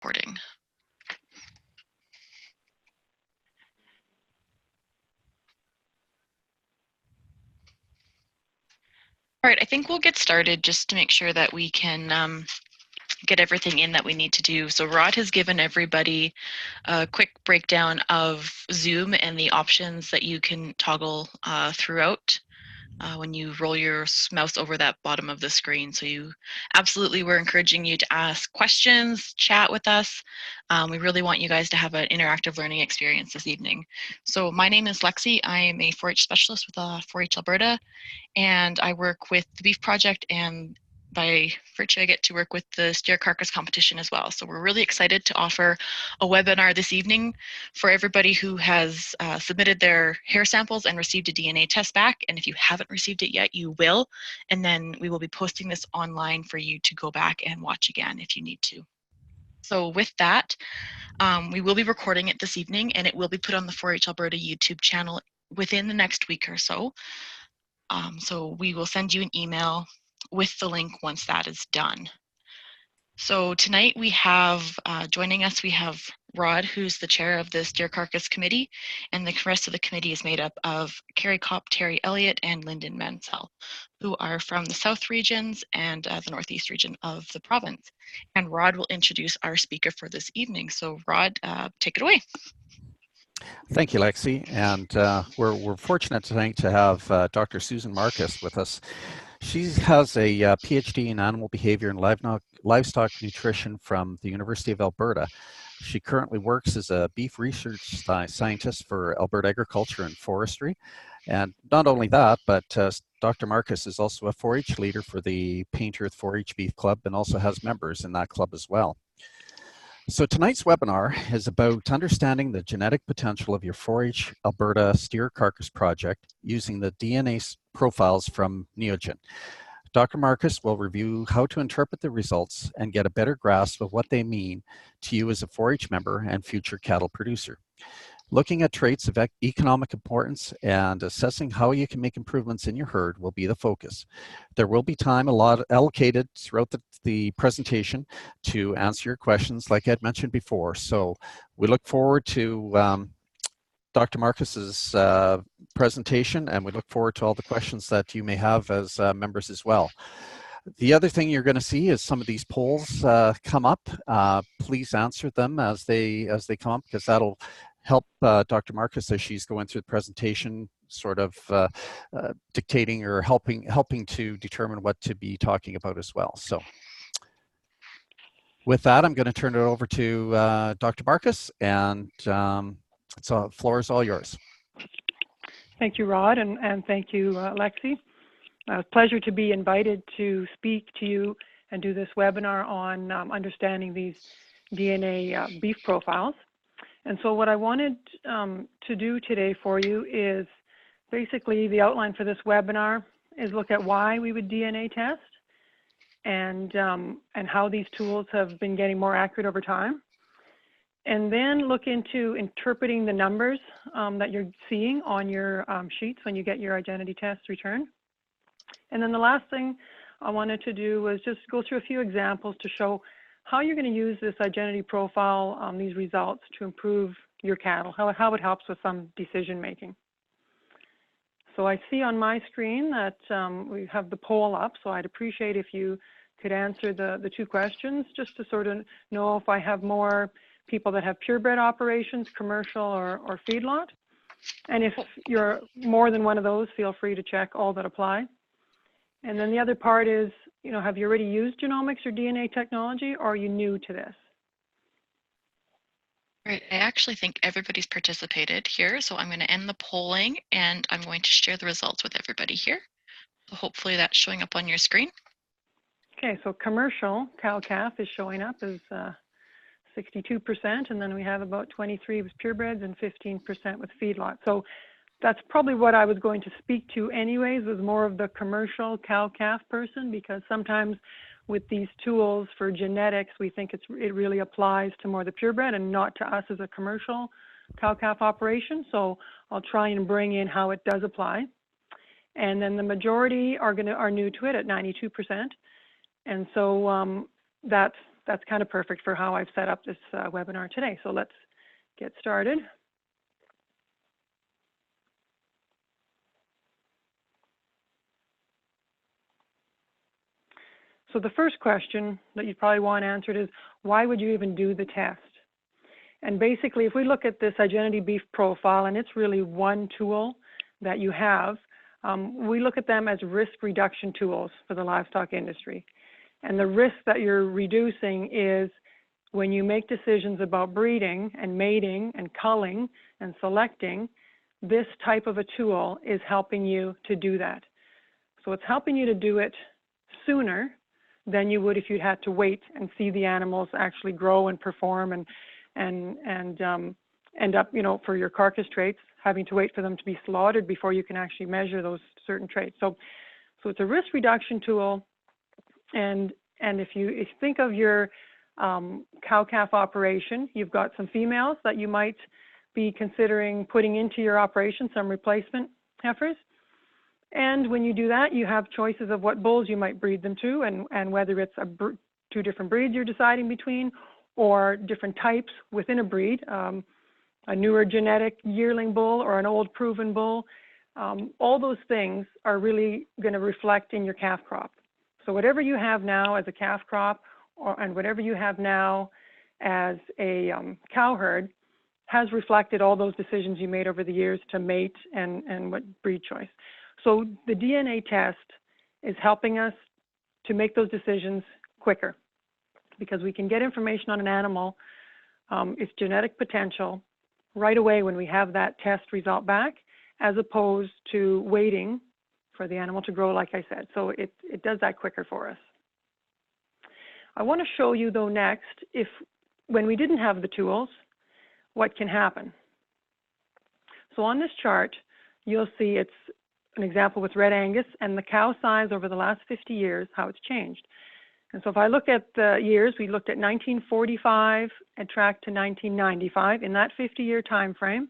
recording. All right, I think we'll get started just to make sure that we can get everything in that we need to do. So Rod has given everybody a quick breakdown of Zoom and the options that you can toggle throughout when you roll your mouse over that bottom of the screen. So we're encouraging you to ask questions, chat with us. We really want you guys to have an interactive learning experience this evening. So my name is Lexi. I am a 4-H specialist with 4-H Alberta, and I work with the Beef Project, and by virtue I get to work with the steer carcass competition as well. So we're really excited to offer a webinar this evening for everybody who has submitted their hair samples and received a DNA test back. And if you haven't received it yet, you will. And then we will be posting this online for you to go back and watch again if you need to. So with that, we will be recording it this evening, and it will be put on the 4-H Alberta YouTube channel within the next week or so. So we will send you an email with the link once that is done. So tonight we have, joining us, we have Rod, who's the chair of the Steer Carcass Committee, and the rest of the committee is made up of Carrie Kopp, Terry Elliott, and Lyndon Mansell, who are from the South regions and the Northeast region of the province. And Rod will introduce our speaker for this evening. So Rod, take it away. Thank you, Lexi. And we're fortunate tonight to have Dr. Susan Markus with us. She has a PhD in animal behavior and livestock nutrition from the University of Alberta. She currently works as a beef research scientist for Alberta Agriculture and Forestry. And not only that, but Dr. Markus is also a 4-H leader for the Paint Earth 4-H Beef Club and also has members in that club as well. So tonight's webinar is about understanding the genetic potential of your 4-H Alberta steer carcass project using the DNA profiles from Neogen. Dr. Markus will review how to interpret the results and get a better grasp of what they mean to you as a 4-H member and future cattle producer. Looking at traits of economic importance and assessing how you can make improvements in your herd will be the focus. There will be time allocated throughout the presentation to answer your questions like I'd mentioned before. So we look forward to Dr. Markus's presentation, and we look forward to all the questions that you may have as members as well. The other thing you're going to see is some of these polls come up. Please answer them as they come up, because that'll help Dr. Markus as she's going through the presentation, sort of dictating or helping to determine what to be talking about as well. So with that, I'm going to turn it over to Dr. Markus, and so the floor is all yours. Thank you, Rod, and thank you, Lexi. It's a pleasure to be invited to speak to you and do this webinar on understanding these DNA beef profiles. And so what I wanted to do today for you is basically the outline for this webinar is look at why we would DNA test and how these tools have been getting more accurate over time. And then look into interpreting the numbers that you're seeing on your sheets when you get your identity test return. And then the last thing I wanted to do was just go through a few examples to show how you're going to use this identity profile, these results, to improve your cattle, how it helps with some decision making. So I see on my screen that we have the poll up, so I'd appreciate if you could answer the two questions, just to sort of know if I have more people that have purebred operations, commercial or feedlot. And if you're more than one of those, feel free to check all that apply. And then the other part is, you know, have you already used genomics or DNA technology, or are you new to this? Right, I actually think everybody's participated here, so I'm going to end the polling and I'm going to share the results with everybody here. So hopefully that's showing up on your screen. Okay, so commercial cow-calf is showing up as 62%, and then we have about 23 with purebreds and 15% with feedlot. So that's probably what I was going to speak to anyways, was more of the commercial cow-calf person, because sometimes with these tools for genetics, we think it really applies to more the purebred and not to us as a commercial cow-calf operation. So I'll try and bring in how it does apply. And then the majority are new to it at 92%. And so that's that's kind of perfect for how I've set up this webinar today. So let's get started. So the first question that you probably want answered is, why would you even do the test? And basically, if we look at this Identity Beef profile, and it's really one tool that you have, we look at them as risk reduction tools for the livestock industry. And the risk that you're reducing is when you make decisions about breeding and mating and culling and selecting, this type of a tool is helping you to do that. So it's helping you to do it sooner than you would if you'd had to wait and see the animals actually grow and perform and end up, you know, for your carcass traits, having to wait for them to be slaughtered before you can actually measure those certain traits. So it's a risk reduction tool, and if you think of your cow-calf operation, you've got some females that you might be considering putting into your operation, some replacement heifers. And when you do that, you have choices of what bulls you might breed them to, and whether it's two different breeds you're deciding between, or different types within a breed, a newer genetic yearling bull or an old proven bull. All those things are really going to reflect in your calf crop. So whatever you have now as a calf crop, and whatever you have now as a cow herd, has reflected all those decisions you made over the years to mate and what breed choice. So the DNA test is helping us to make those decisions quicker, because we can get information on an animal, its genetic potential, right away when we have that test result back, as opposed to waiting for the animal to grow, like I said. So it does that quicker for us. I want to show you, though, next, when we didn't have the tools, what can happen. So on this chart, you'll see it's an example with Red Angus and the cow size over the last 50 years, how it's changed. And so if I look at the years, we looked at 1945 and tracked to 1995 in that 50-year time frame.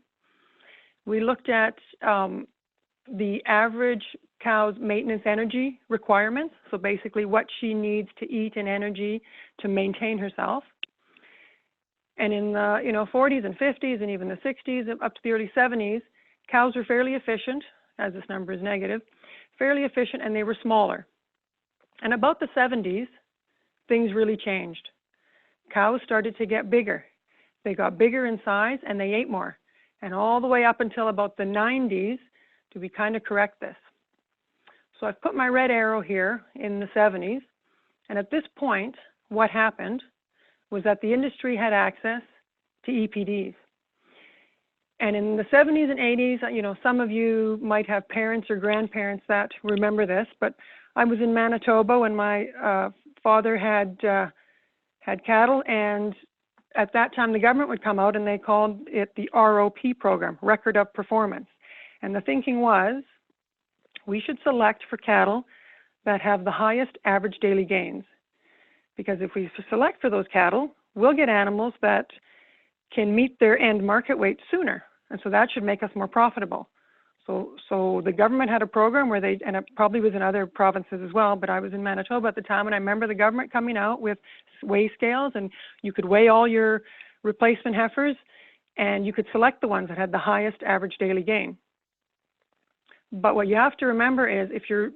We looked at the average cow's maintenance energy requirements, so basically what she needs to eat and energy to maintain herself. And in the 40s and 50s and even the 60s up to the early 70s, cows were fairly efficient, as this number is negative, fairly efficient, and they were smaller. And about the 70s, things really changed. Cows started to get bigger. They got bigger in size and they ate more. And all the way up until about the 90s, do we kind of correct this? So I've put my red arrow here in the 70s. And at this point, what happened was that the industry had access to EPDs. And in the 70s and 80s, some of you might have parents or grandparents that remember this, but I was in Manitoba when my father had cattle, and at that time the government would come out and they called it the ROP program, Record of Performance. And the thinking was we should select for cattle that have the highest average daily gains, because if we select for those cattle, we'll get animals that can meet their end market weight sooner. And so that should make us more profitable. So the government had a program where and it probably was in other provinces as well, but I was in Manitoba at the time, and I remember the government coming out with weigh scales, and you could weigh all your replacement heifers, and you could select the ones that had the highest average daily gain. But what you have to remember is if you're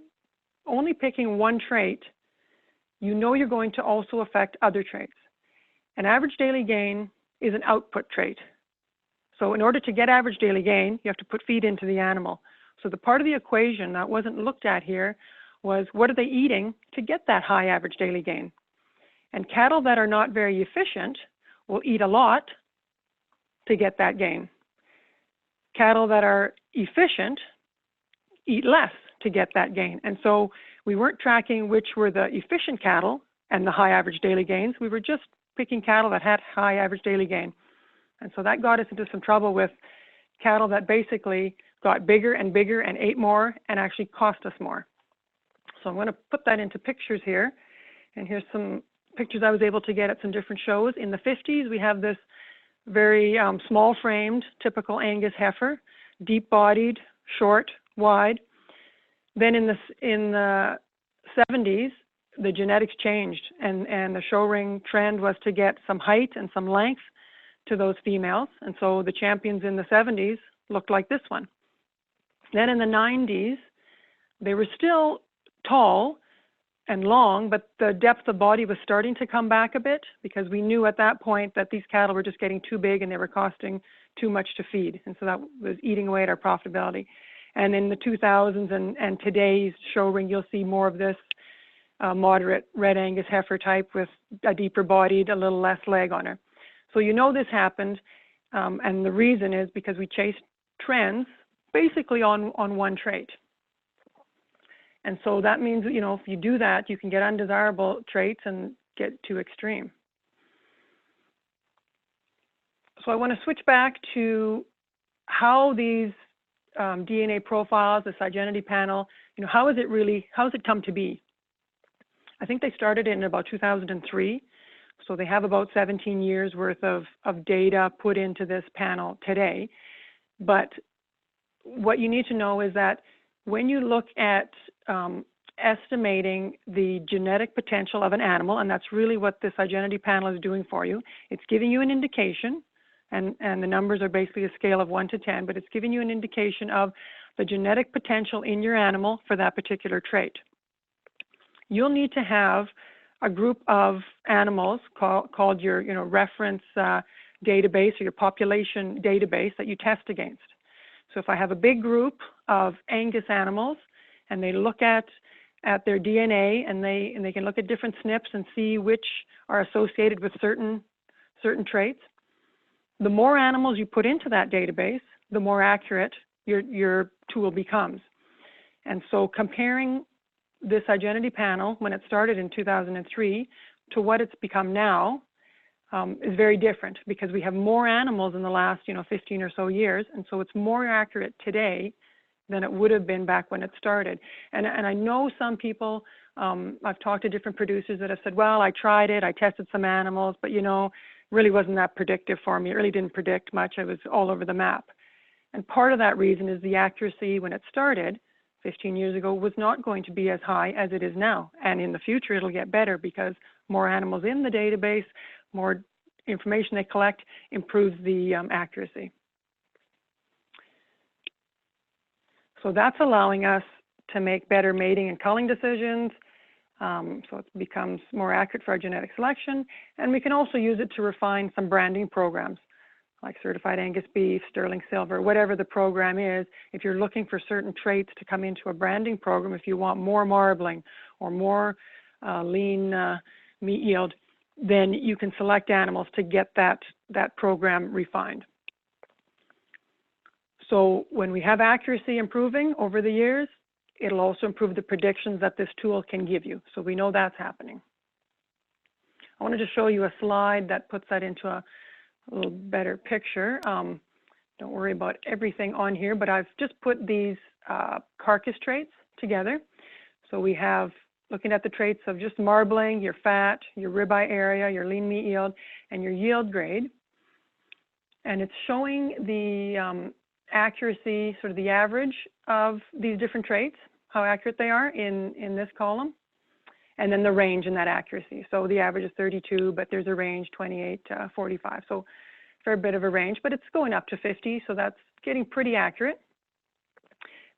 only picking one trait, you're going to also affect other traits. An average daily gain is an output trait. So in order to get average daily gain, you have to put feed into the animal. So the part of the equation that wasn't looked at here was what are they eating to get that high average daily gain? And cattle that are not very efficient will eat a lot to get that gain. Cattle that are efficient eat less to get that gain. And so we weren't tracking which were the efficient cattle and the high average daily gains. We were just picking cattle that had high average daily gain. And so that got us into some trouble with cattle that basically got bigger and bigger and ate more and actually cost us more. So I'm going to put that into pictures here. And here's some pictures I was able to get at some different shows. In the 50s, we have this very small-framed, typical Angus heifer, deep-bodied, short, wide. Then in the 70s, the genetics changed, and the show ring trend was to get some height and some length to those females. And so the champions in the 70s looked like this one. Then in the 90s, they were still tall and long, but the depth of body was starting to come back a bit, because we knew at that point that these cattle were just getting too big and they were costing too much to feed. And so that was eating away at our profitability. And in the 2000s and today's show ring, you'll see more of this moderate red Angus heifer type with a deeper bodied, a little less leg on her. So you know this happened, and the reason is because we chased trends basically on one trait. And so that means, you know, if you do that, you can get undesirable traits and get too extreme. So I want to switch back to how these DNA profiles, this identity panel, you know, how has it come to be? I think they started in about 2003. So they have about 17 years worth of data put into this panel today. But what you need to know is that when you look at estimating the genetic potential of an animal, and that's really what this identity panel is doing for you, it's giving you an indication, and the numbers are basically a scale of 1 to 10, but it's giving you an indication of the genetic potential in your animal for that particular trait. You'll need to have a group of animals called your reference database, or your population database that you test against. So if I have a big group of Angus animals and they look at their DNA, and they can look at different SNPs and see which are associated with certain traits, the more animals you put into that database, the more accurate your tool becomes. And so comparing this identity panel when it started in 2003 to what it's become now is very different, because we have more animals in the last 15 or so years, and so it's more accurate today than it would have been back when it started. And I know some people, I've talked to different producers that have said, well, I tried it, I tested some animals, but really wasn't that predictive for me. It really didn't predict much. I was all over the map. And part of that reason is the accuracy when it started 15 years ago was not going to be as high as it is now. And in the future, it'll get better, because more animals in the database, more information they collect, improves the accuracy. So that's allowing us to make better mating and culling decisions. So it becomes more accurate for our genetic selection. And we can also use it to refine some branding programs, like Certified Angus Beef, Sterling Silver, whatever the program is. If you're looking for certain traits to come into a branding program, if you want more marbling or more lean meat yield, then you can select animals to get that program refined. So when we have accuracy improving over the years, it'll also improve the predictions that this tool can give you. So we know that's happening. I wanted to show you a slide that puts that into a little better picture. Don't worry about everything on here, but I've just put these carcass traits together. So we have, looking at the traits of just marbling, your fat, your ribeye area, your lean meat yield, and your yield grade. And it's showing the accuracy, sort of the average of these different traits, how accurate they are in this column, and then the range in that accuracy. So the average is 32, but there's a range 28 to 45. So a fair bit of a range, but it's going up to 50, so that's getting pretty accurate.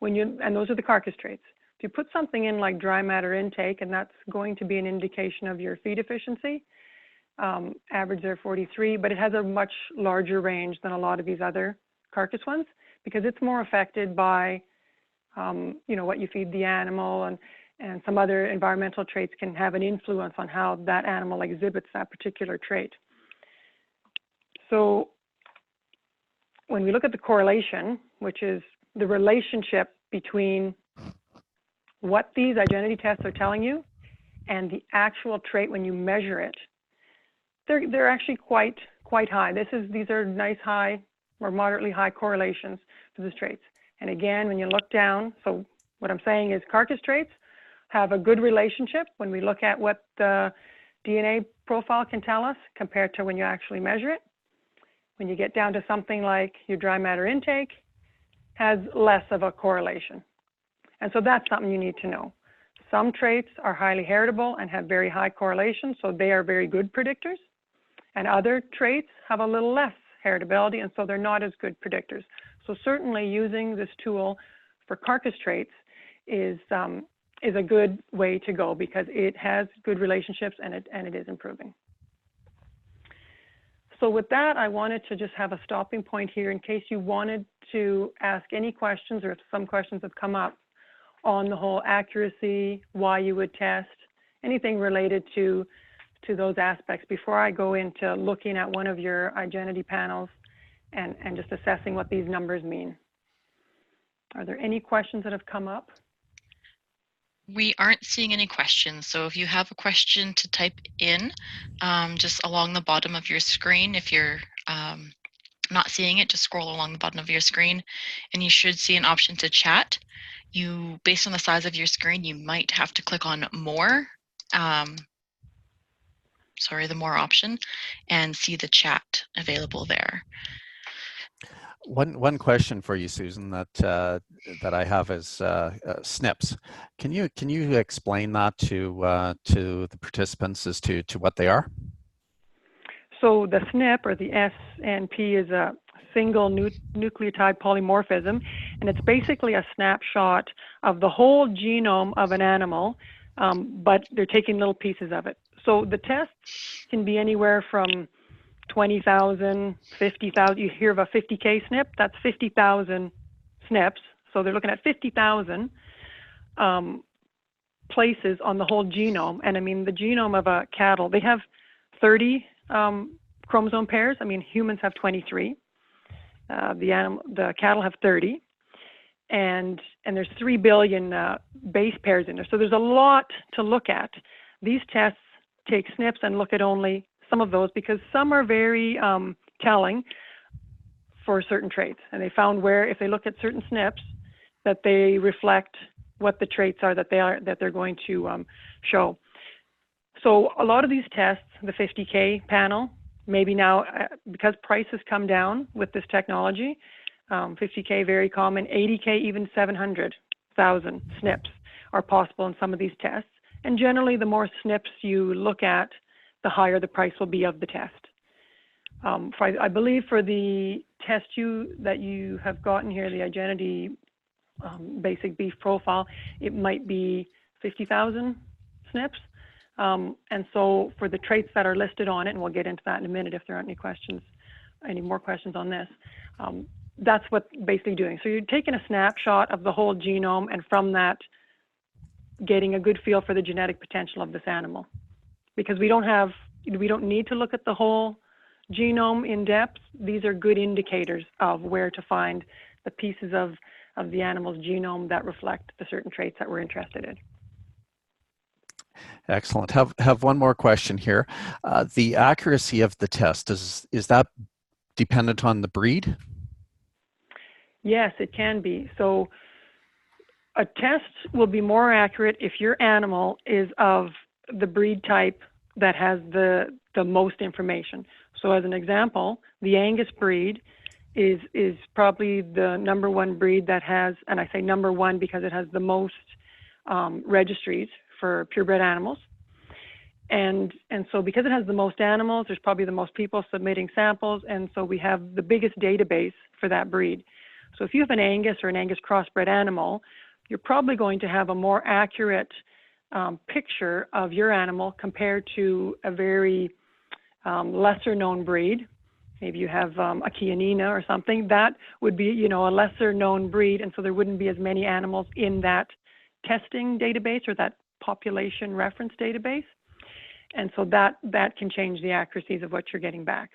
And those are the carcass traits. If you put something in like dry matter intake, and that's going to be an indication of your feed efficiency, average there 43, but it has a much larger range than a lot of these other carcass ones, because it's more affected by what you feed the animal, and some other environmental traits can have an influence on how that animal exhibits that particular trait. So when we look at the correlation, which is the relationship between what these identity tests are telling you and the actual trait when you measure it, they're actually quite high. These are nice high or moderately high correlations for these traits. And again, when you look down, so what I'm saying is carcass traits have a good relationship when we look at what the DNA profile can tell us compared to when you actually measure it. When you get down to something like your dry matter intake, has less of a correlation. And so that's something you need to know. Some traits are highly heritable and have very high correlation, so they are very good predictors. And other traits have a little less heritability, and so they're not as good predictors. So certainly using this tool for Carcass Traits is a good way to go because it has good relationships and it is improving. So with that, I wanted to just have a stopping point here in case you wanted to ask any questions, or if some questions have come up on the whole accuracy, why you would test, anything related to those aspects before I go into looking at one of your identity panels and just assessing what these numbers mean. Are there any questions that have come up? We aren't seeing any questions, so if you have a question to type in, just along the bottom of your screen, if you're not seeing it, just scroll along the bottom of your screen and you should see an option to chat. You, based on the size of your screen, you might have to click on more, the more option, and see the chat available there. One question for you, Susan, that I have is SNPs. Can you explain that to the participants as to what they are? So the SNP, or the SNP, is a single nucleotide polymorphism, and it's basically a snapshot of the whole genome of an animal, but they're taking little pieces of it. So the tests can be anywhere from 20,000, 50,000. You hear of a 50K SNP, that's 50,000 SNPs. So they're looking at 50,000 places on the whole genome. And I mean, the genome of a cattle, they have 30 chromosome pairs. I mean, humans have 23. The cattle have 30. And there's 3 billion base pairs in there. So there's a lot to look at. These tests take SNPs and look at only some of those because some are very telling for certain traits. And they found where if they look at certain SNPs that they reflect what the traits are that they're going to show. So a lot of these tests, the 50K panel, maybe now because price has come down with this technology, 50K very common, 80K, even 700,000 SNPs are possible in some of these tests. And generally, the more SNPs you look at, the higher the price will be of the test. I believe for the test that you have gotten here, the identity basic beef profile, it might be 50,000 SNPs. And so for the traits that are listed on it, and we'll get into that in a minute if there aren't any more questions on this, that's what basically doing. So you're taking a snapshot of the whole genome, and from that, getting a good feel for the genetic potential of this animal. Because we don't need to look at the whole genome in depth. These are good indicators of where to find the pieces of the animal's genome that reflect the certain traits that we're interested in. Excellent. Have one more question here. The accuracy of the test, is that dependent on the breed? Yes, it can be. So a test will be more accurate if your animal is of the breed type that has the most information. So as an example, the Angus breed is probably the #1 breed that has, and I say #1 because it has the most registries for purebred animals. And so because it has the most animals, there's probably the most people submitting samples, and so we have the biggest database for that breed. So if you have an Angus or an Angus crossbred animal, you're probably going to have a more accurate picture of your animal compared to a very lesser known breed. Maybe you have a Chianina or something. That would be, a lesser known breed, and so there wouldn't be as many animals in that testing database or that population reference database. And so that can change the accuracies of what you're getting back.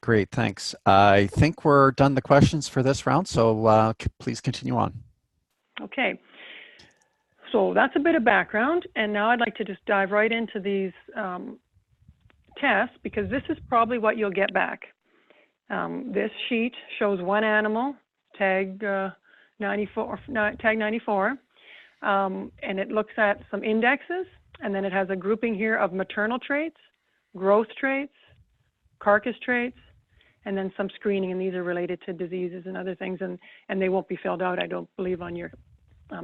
Great, thanks. I think we're done the questions for this round, so please continue on. Okay, so that's a bit of background, and now I'd like to just dive right into these tests, because this is probably what you'll get back. This sheet shows one animal, tag 94, and it looks at some indexes, and then it has a grouping here of maternal traits, growth traits, carcass traits, and then some screening, and these are related to diseases and other things, and they won't be filled out, I don't believe, on your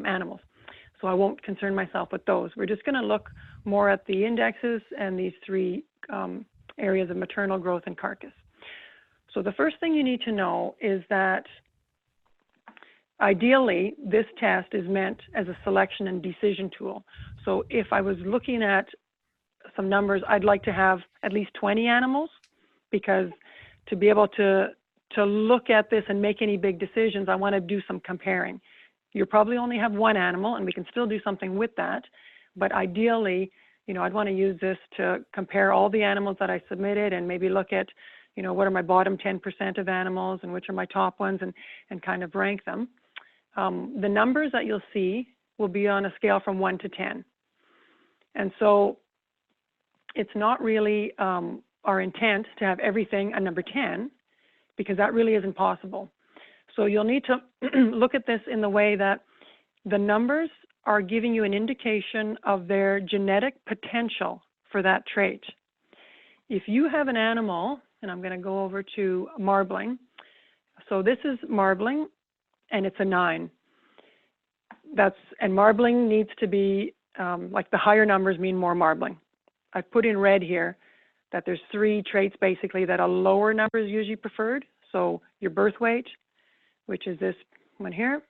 animals. So I won't concern myself with those. We're just going to look more at the indexes and these three areas of maternal growth and carcass. So the first thing you need to know is that ideally, this test is meant as a selection and decision tool. So if I was looking at some numbers, I'd like to have at least 20 animals, because to be able to look at this and make any big decisions, I want to do some comparing. You probably only have one animal, and we can still do something with that. But ideally, you know, I'd want to use this to compare all the animals that I submitted and maybe look at, you know, what are my bottom 10% of animals and which are my top ones, and kind of rank them. The numbers that you'll see will be on a scale from 1 to 10. And so it's not really our intent to have everything a number 10, because that really isn't possible. So you'll need to look at this in the way that the numbers are giving you an indication of their genetic potential for that trait. If you have an animal, and I'm going to go over to marbling. So this is marbling, and it's a 9. And marbling needs to be, like the higher numbers mean more marbling. I've put in red here that there's 3 traits basically that a lower number is usually preferred. So your birth weight, which is this one here,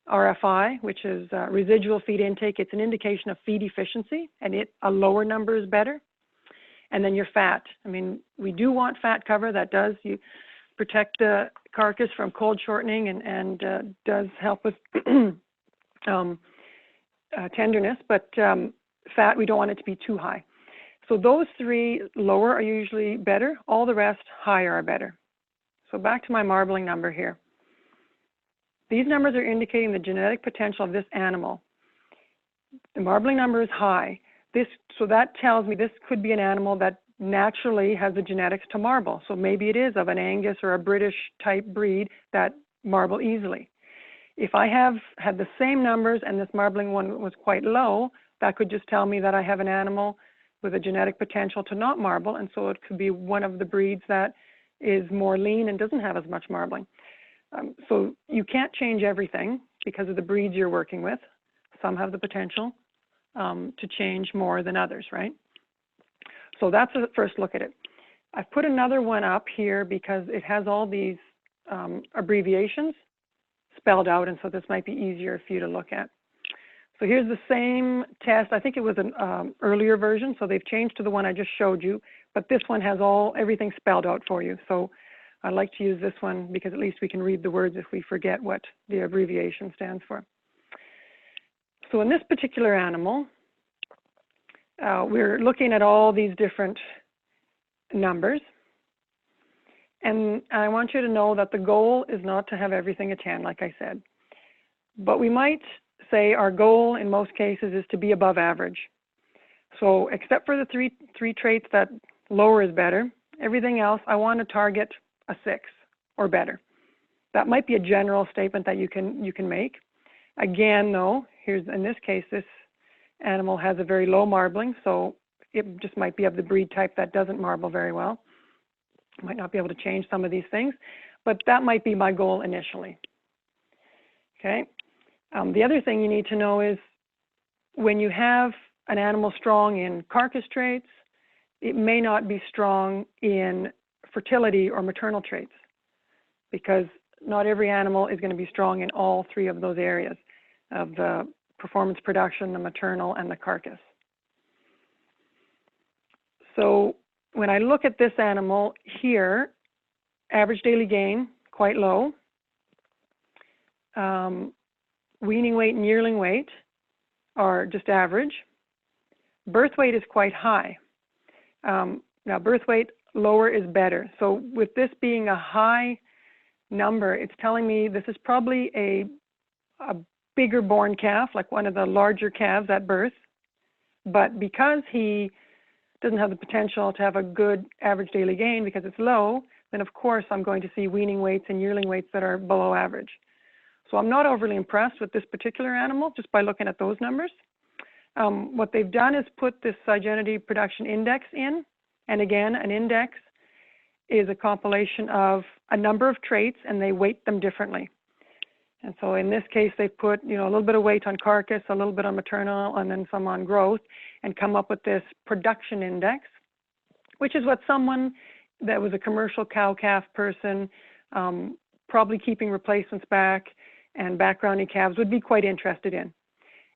RFI, which is residual feed intake. It's an indication of feed efficiency, and a lower number is better. And then your fat. I mean, we do want fat cover. That does protect the carcass from cold shortening and does help with tenderness, but fat, we don't want it to be too high. So those 3 lower are usually better. All the rest higher are better. So back to my marbling number here. These numbers are indicating the genetic potential of this animal. The marbling number is high. So that tells me this could be an animal that naturally has the genetics to marble. So maybe it is of an Angus or a British type breed that marble easily. If I have had the same numbers and this marbling one was quite low, that could just tell me that I have an animal with a genetic potential to not marble, and so it could be one of the breeds that is more lean and doesn't have as much marbling. So you can't change everything because of the breeds you're working with. Some have the potential to change more than others, right? So that's a first look at it. I've put another one up here because it has all these abbreviations spelled out, and so this might be easier for you to look at. So here's the same test. I think it was an earlier version, so they've changed to the one I just showed you, but this one has everything spelled out for you. So I like to use this one because at least we can read the words if we forget what the abbreviation stands for. So in this particular animal, we're looking at all these different numbers. And I want you to know that the goal is not to have everything a 10, like I said. But we might say our goal in most cases is to be above average. So except for the three traits that lower is better, everything else I want to target a 6 or better. That might be a general statement that you can make. Again, though, in this case, this animal has a very low marbling, so it just might be of the breed type that doesn't marble very well. Might not be able to change some of these things, but that might be my goal initially. Okay. The other thing you need to know is when you have an animal strong in carcass traits, it may not be strong in fertility or maternal traits, because not every animal is going to be strong in all 3 of those areas of the performance production, the maternal, and the carcass. So when I look at this animal here, average daily gain, quite low. Weaning weight and yearling weight are just average. Birth weight is quite high. Now birth weight lower is better. So with this being a high number, it's telling me this is probably a bigger born calf, like one of the larger calves at birth. But because he doesn't have the potential to have a good average daily gain because it's low, then of course I'm going to see weaning weights and yearling weights that are below average. So I'm not overly impressed with this particular animal just by looking at those numbers. What they've done is put this Sygenity production index in, and again, an index is a compilation of a number of traits and they weight them differently. And so in this case, they put, a little bit of weight on carcass, a little bit on maternal, and then some on growth, and come up with this production index, which is what someone that was a commercial cow-calf person, probably keeping replacements back and backgrounding calves, would be quite interested in.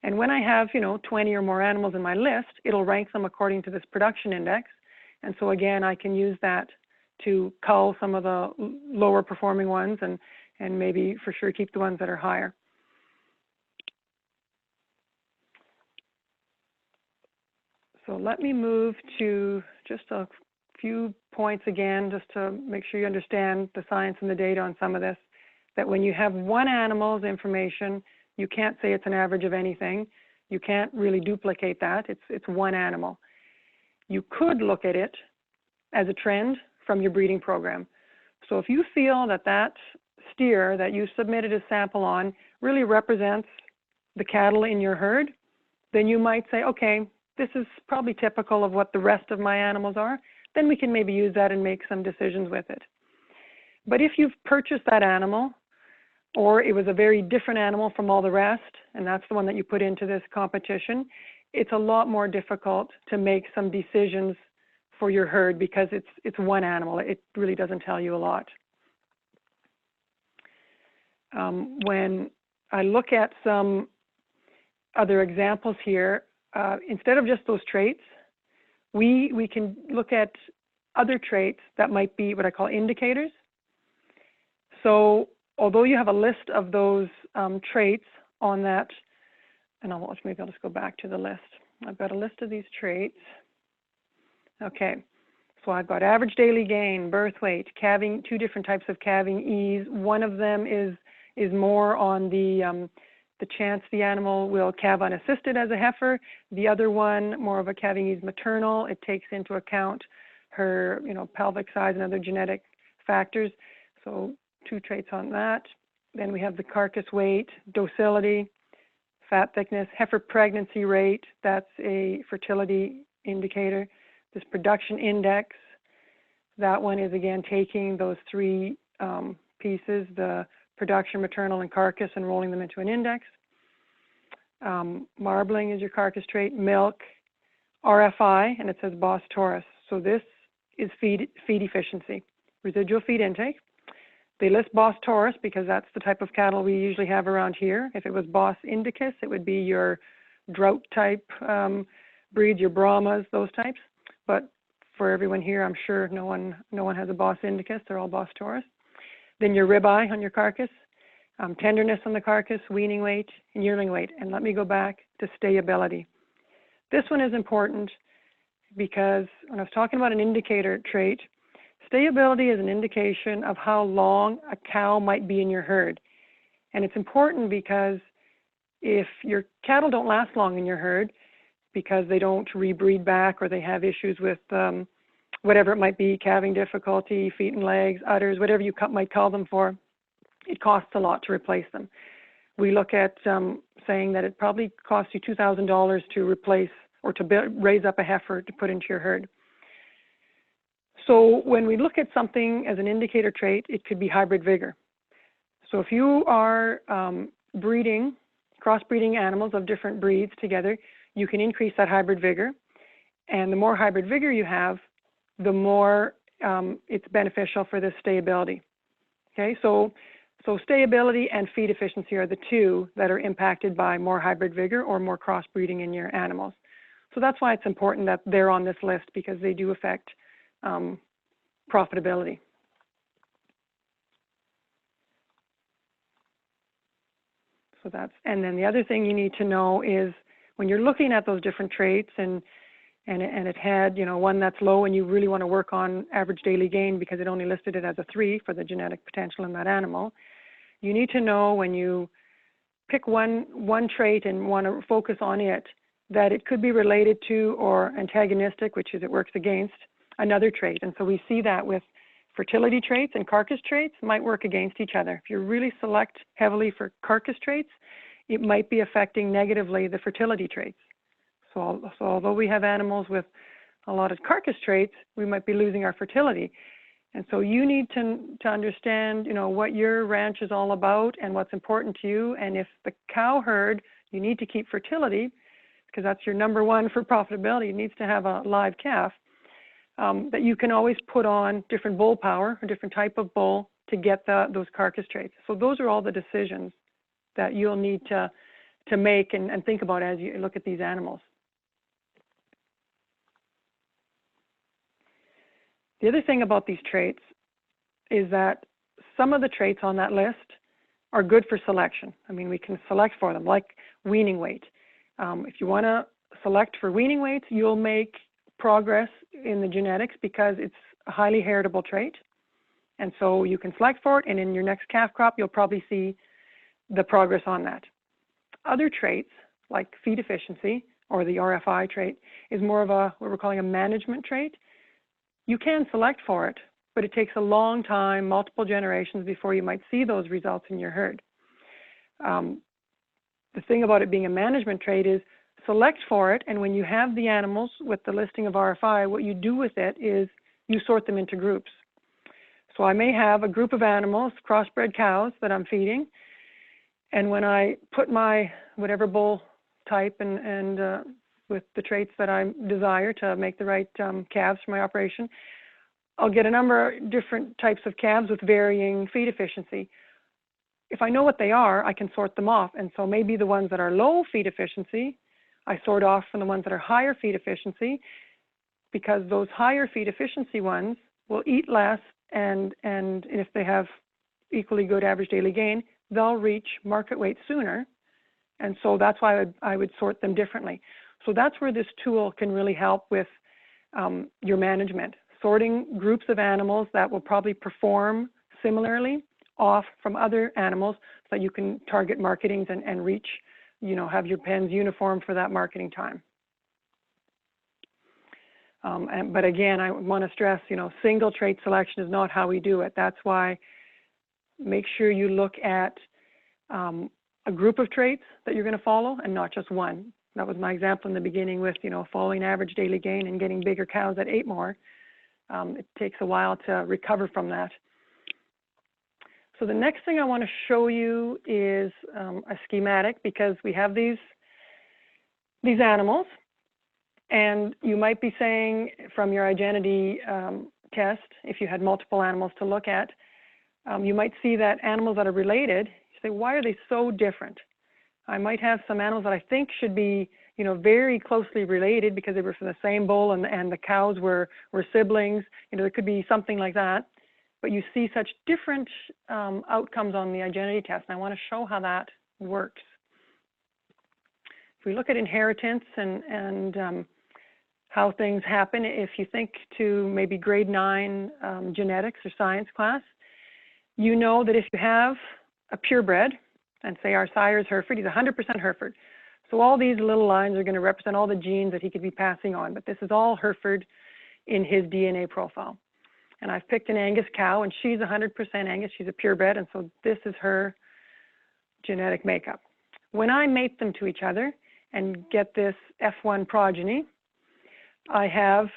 And when I have, 20 or more animals in my list, it'll rank them according to this production index. And so again, I can use that to cull some of the lower performing ones and maybe for sure keep the ones that are higher. So let me move to just a few points again, just to make sure you understand the science and the data on some of this, that when you have one animal's information, you can't say it's an average of anything. You can't really duplicate that. It's one animal. You could look at it as a trend from your breeding program. So if you feel that that steer that you submitted a sample on really represents the cattle in your herd, then you might say, okay, this is probably typical of what the rest of my animals are. Then we can maybe use that and make some decisions with it. But if you've purchased that animal, or it was a very different animal from all the rest, and that's the one that you put into this competition, it's a lot more difficult to make some decisions for your herd because it's one animal. It really doesn't tell you a lot. When I look at some other examples here, instead of just those traits, we can look at other traits that might be what I call indicators. So although you have a list of those traits on that, and maybe I'll just go back to the list. I've got a list of these traits. Okay, so I've got average daily gain, birth weight, calving, two different types of calving ease. One of them is more on the chance the animal will calve unassisted as a heifer. The other one, more of a calving ease maternal. It takes into account her, pelvic size and other genetic factors. So 2 traits on that. Then we have the carcass weight, docility, fat thickness, heifer pregnancy rate. That's a fertility indicator. This production index, that one is again taking those 3 pieces, the production, maternal, and carcass, and rolling them into an index. Marbling is your carcass trait, milk, RFI, and it says Bos Taurus. So this is feed efficiency, residual feed intake. They list Bos Taurus because that's the type of cattle we usually have around here. If it was Bos Indicus, it would be your drought type breeds, your Brahmas, those types. But for everyone here, I'm sure no one has a Bos Indicus. They're all Bos Taurus. Then your ribeye on your carcass, tenderness on the carcass, weaning weight, and yearling weight. And let me go back to stayability. This one is important because when I was talking about an indicator trait, stayability is an indication of how long a cow might be in your herd. And it's important because if your cattle don't last long in your herd because they don't rebreed back or they have issues with whatever it might be, calving difficulty, feet and legs, udders, whatever you might call them for, it costs a lot to replace them. We look at saying that it probably costs you $2,000 to replace or to raise up a heifer to put into your herd. So when we look at something as an indicator trait, it could be hybrid vigor. So if you are crossbreeding animals of different breeds together, you can increase that hybrid vigor. And the more hybrid vigor you have, the more it's beneficial for the stayability. Okay, so stayability and feed efficiency are the 2 that are impacted by more hybrid vigor or more crossbreeding in your animals. So that's why it's important that they're on this list because they do affect profitability. So and then the other thing you need to know is when you're looking at those different traits and it had, one that's low and you really want to work on average daily gain because it only listed it as a 3 for the genetic potential in that animal, you need to know when you pick one trait and want to focus on it, that it could be related to or antagonistic, which is it works against another trait. And so we see that with fertility traits and carcass traits might work against each other. If you really select heavily for carcass traits, it might be affecting negatively the fertility traits. So although we have animals with a lot of carcass traits, we might be losing our fertility. And so you need to understand, what your ranch is all about and what's important to you. And if the cow herd, you need to keep fertility, because that's your number one for profitability. It needs to have a live calf. That you can always put on different bull power, a different type of bull to get those carcass traits. So those are all the decisions that you'll need to make and think about as you look at these animals. The other thing about these traits is that some of the traits on that list are good for selection. I mean, we can select for them, like weaning weight. If you want to select for weaning weights, you'll make progress in the genetics because it's a highly heritable trait. And so you can select for it, and in your next calf crop, you'll probably see the progress on that. Other traits, like feed efficiency, or the RFI trait, is more of what we're calling a management trait. You can select for it, but it takes a long time, multiple generations, before you might see those results in your herd. The thing about it being a management trait is select for it, and when you have the animals with the listing of RFI, what you do with it is you sort them into groups. So I may have a group of animals, crossbred cows, that I'm feeding, and when I put my whatever bull type and with the traits that I desire to make the right calves for my operation, I'll get a number of different types of calves with varying feed efficiency. If I know what they are, I can sort them off. And so maybe the ones that are low feed efficiency, I sort off from the ones that are higher feed efficiency, because those higher feed efficiency ones will eat less, and if they have equally good average daily gain, they'll reach market weight sooner. And so that's why I would sort them differently. So that's where this tool can really help with your management, sorting groups of animals that will probably perform similarly off from other animals so that you can target marketings and reach, have your pens uniform for that marketing time. But again, I want to stress, single trait selection is not how we do it. That's why make sure you look at a group of traits that you're going to follow and not just one. That was my example in the beginning with, following average daily gain and getting bigger cows that ate more. It takes a while to recover from that. So the next thing I want to show you is a schematic, because we have these animals, and you might be saying from your identity test, if you had multiple animals to look at, you might see that animals that are related, you say, why are they so different? I might have some animals that I think should be, very closely related because they were from the same bull and the cows were siblings. There could be something like that. But you see such different outcomes on the identity test, and I want to show how that works. If we look at inheritance and how things happen, if you think to maybe grade 9 genetics or science class, you know that if you have a purebred, and say our sire is Hereford, he's 100% Hereford. So all these little lines are going to represent all the genes that he could be passing on, but this is all Hereford in his DNA profile. And I've picked an Angus cow, and she's 100% Angus. She's a purebred, and so this is her genetic makeup. When I mate them to each other and get this F1 progeny, I have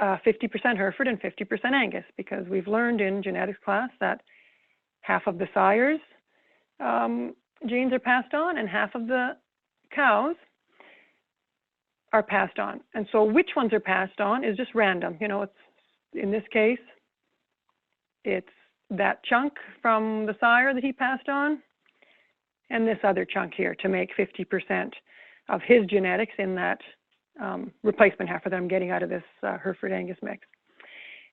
50% Hereford and 50% Angus, because we've learned in genetics class that half of the sire's genes are passed on and half of the cows are passed on. And so which ones are passed on is just random. It's, in this case, it's that chunk from the sire that he passed on and this other chunk here to make 50% of his genetics in that replacement heifer that I'm getting out of this Hereford-Angus mix.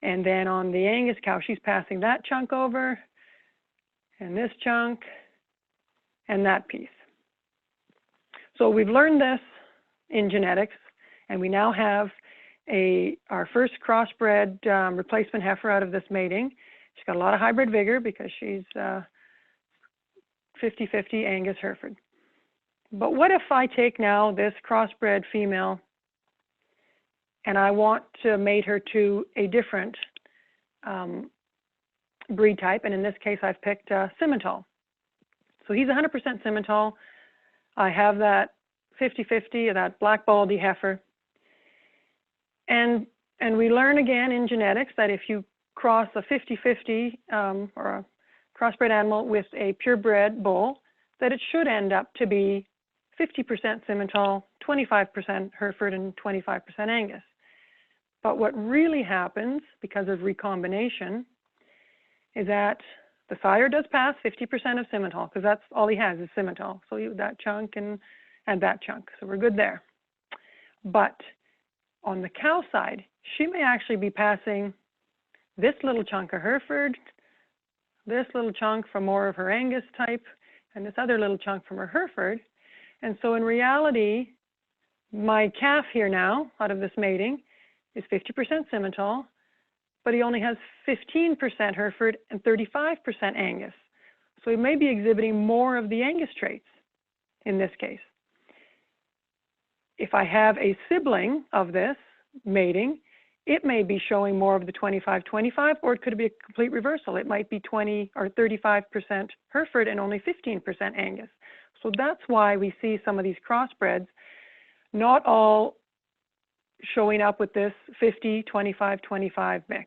And then on the Angus cow, she's passing that chunk over and this chunk and that piece. So we've learned this in genetics, and we now have our first crossbred replacement heifer out of this mating. She's got a lot of hybrid vigor because she's 50-50 Angus Hereford. But what if I take now this crossbred female and I want to mate her to a different breed type, and in this case I've picked Simmental. So he's 100% Simmental. I have that 50-50, that black baldy heifer. And we learn again in genetics that if you cross a 50-50 or a crossbred animal with a purebred bull, that it should end up to be 50% Simmental, 25% Hereford, and 25% Angus. But what really happens because of recombination is that the sire does pass 50% of Simmental, because that's all he has is Simmental. So that chunk and that chunk. So we're good there. But on the cow side, she may actually be passing this little chunk of Hereford, this little chunk from more of her Angus type, and this other little chunk from her Hereford. And so in reality, my calf here now, out of this mating, is 50% Simmental, but he only has 15% Hereford and 35% Angus. So he may be exhibiting more of the Angus traits in this case. If I have a sibling of this mating, it may be showing more of the 25-25, or it could be a complete reversal. It might be 20 or 35% Hereford and only 15% Angus. So that's why we see some of these crossbreds not all showing up with this 50-25-25 mix.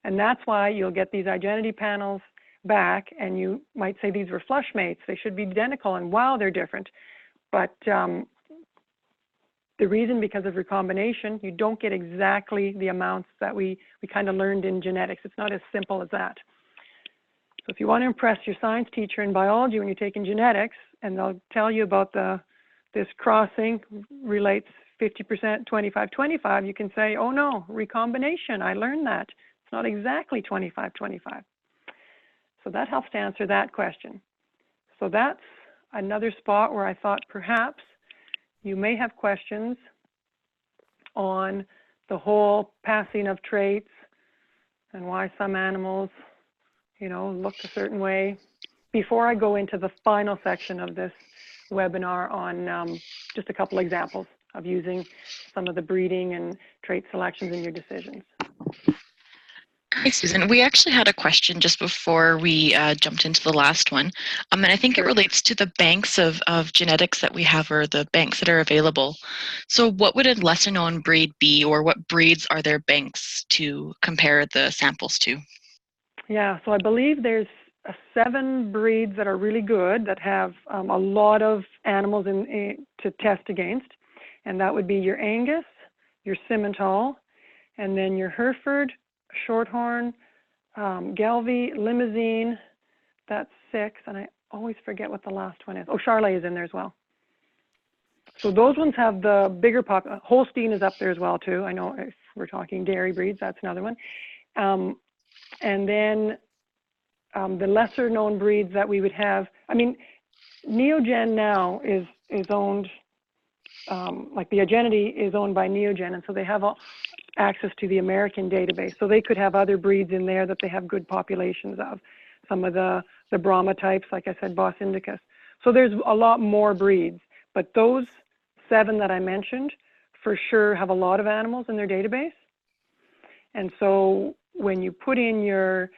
And that's why you'll get these identity panels back, and you might say these were flush mates. They should be identical, and wow, they're different. But the reason, because of recombination, you don't get exactly the amounts that we kind of learned in genetics. It's not as simple as that. So if you want to impress your science teacher in biology when you're taking genetics, and they'll tell you about this crossing relates 50% 25-25, you can say, oh no, recombination, I learned that. It's not exactly 25-25. So that helps to answer that question. So that's another spot where I thought perhaps you may have questions on the whole passing of traits and why some animals, you know, look a certain way, before I go into the final section of this webinar on just a couple examples of using some of the breeding and trait selections in your decisions. Hi, Susan. We actually had a question just before we jumped into the last one. And I think it relates to the banks of genetics that we have, or the banks that are available. So what would a lesser known breed be, or what breeds are there banks to compare the samples to? Yeah, so I believe there's 7 breeds that are really good, that have a lot of animals to test against. And that would be your Angus, your Simmental, and then your Hereford, Shorthorn, Gelbvieh, Limousin. That's 6, and I always forget what the last one is. Oh, Charolais is in there as well. So those ones have the bigger Holstein is up there as well too. I know if we're talking dairy breeds, that's another one. And then the lesser known breeds that we would have, I mean, Neogen now is owned, like the Agenity is owned by Neogen, and so they have access to the American database. So they could have other breeds in there that they have good populations of. Some of the Brahma types, like I said, Bos indicus. So there's a lot more breeds, but those 7 that I mentioned for sure have a lot of animals in their database. And so when you put in your,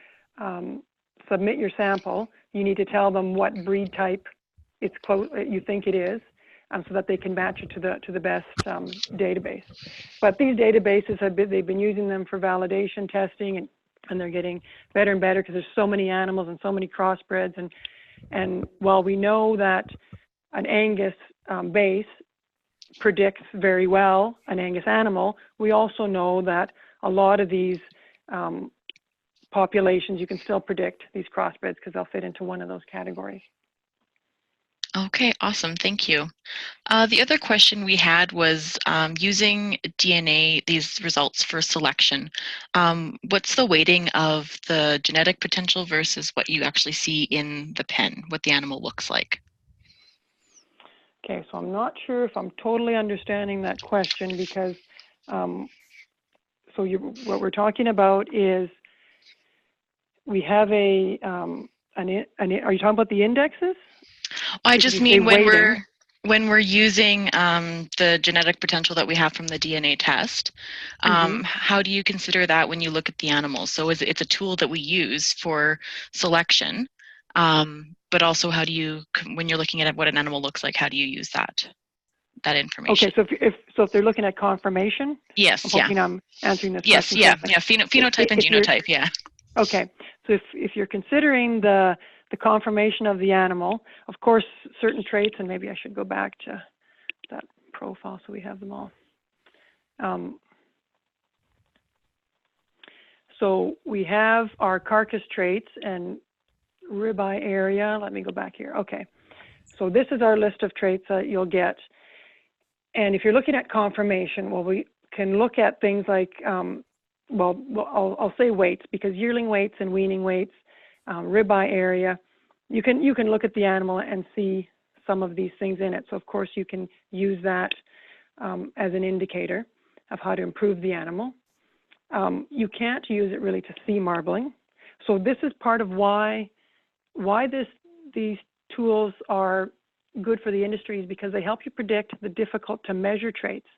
submit your sample, you need to tell them what breed type it's close, you think it is, so that they can match it to the best database. But these databases they've been using them for validation testing, and they're getting better and better because there's so many animals and so many crossbreds. And while we know that an Angus base predicts very well an Angus animal, we also know that a lot of these populations you can still predict these crossbreds because they'll fit into one of those categories. Okay, awesome. Thank you. The other question we had was using DNA, these results for selection. What's the weighting of the genetic potential versus what you actually see in the pen, what the animal looks like? Okay, so I'm not sure if I'm totally understanding that question, because what we're talking about is we have are you talking about the indexes? I just mean when we're using the genetic potential that we have from the DNA test, how do you consider that when you look at the animals? So it's a tool that we use for selection, but also how do you, when you're looking at what an animal looks like, how do you use that? that information. Okay, so if they're looking at confirmation, yes, I'm hoping I'm answering this yes, question yeah, correctly. yeah, phenotype and genotype, yeah. Okay, so if you're considering the conformation of the animal, of course, certain traits, and maybe I should go back to that profile so we have them all. So we have our carcass traits and ribeye area. Let me go back here. Okay, so this is our list of traits that you'll get. And if you're looking at conformation, well, we can look at things like, well, I'll say weights, because yearling weights and weaning weights, ribeye area, you can look at the animal and see some of these things in it. So of course you can use that as an indicator of how to improve the animal. You can't use it really to see marbling. So this is part of why these tools are good for the industry, is because they help you predict the difficult to measure traits.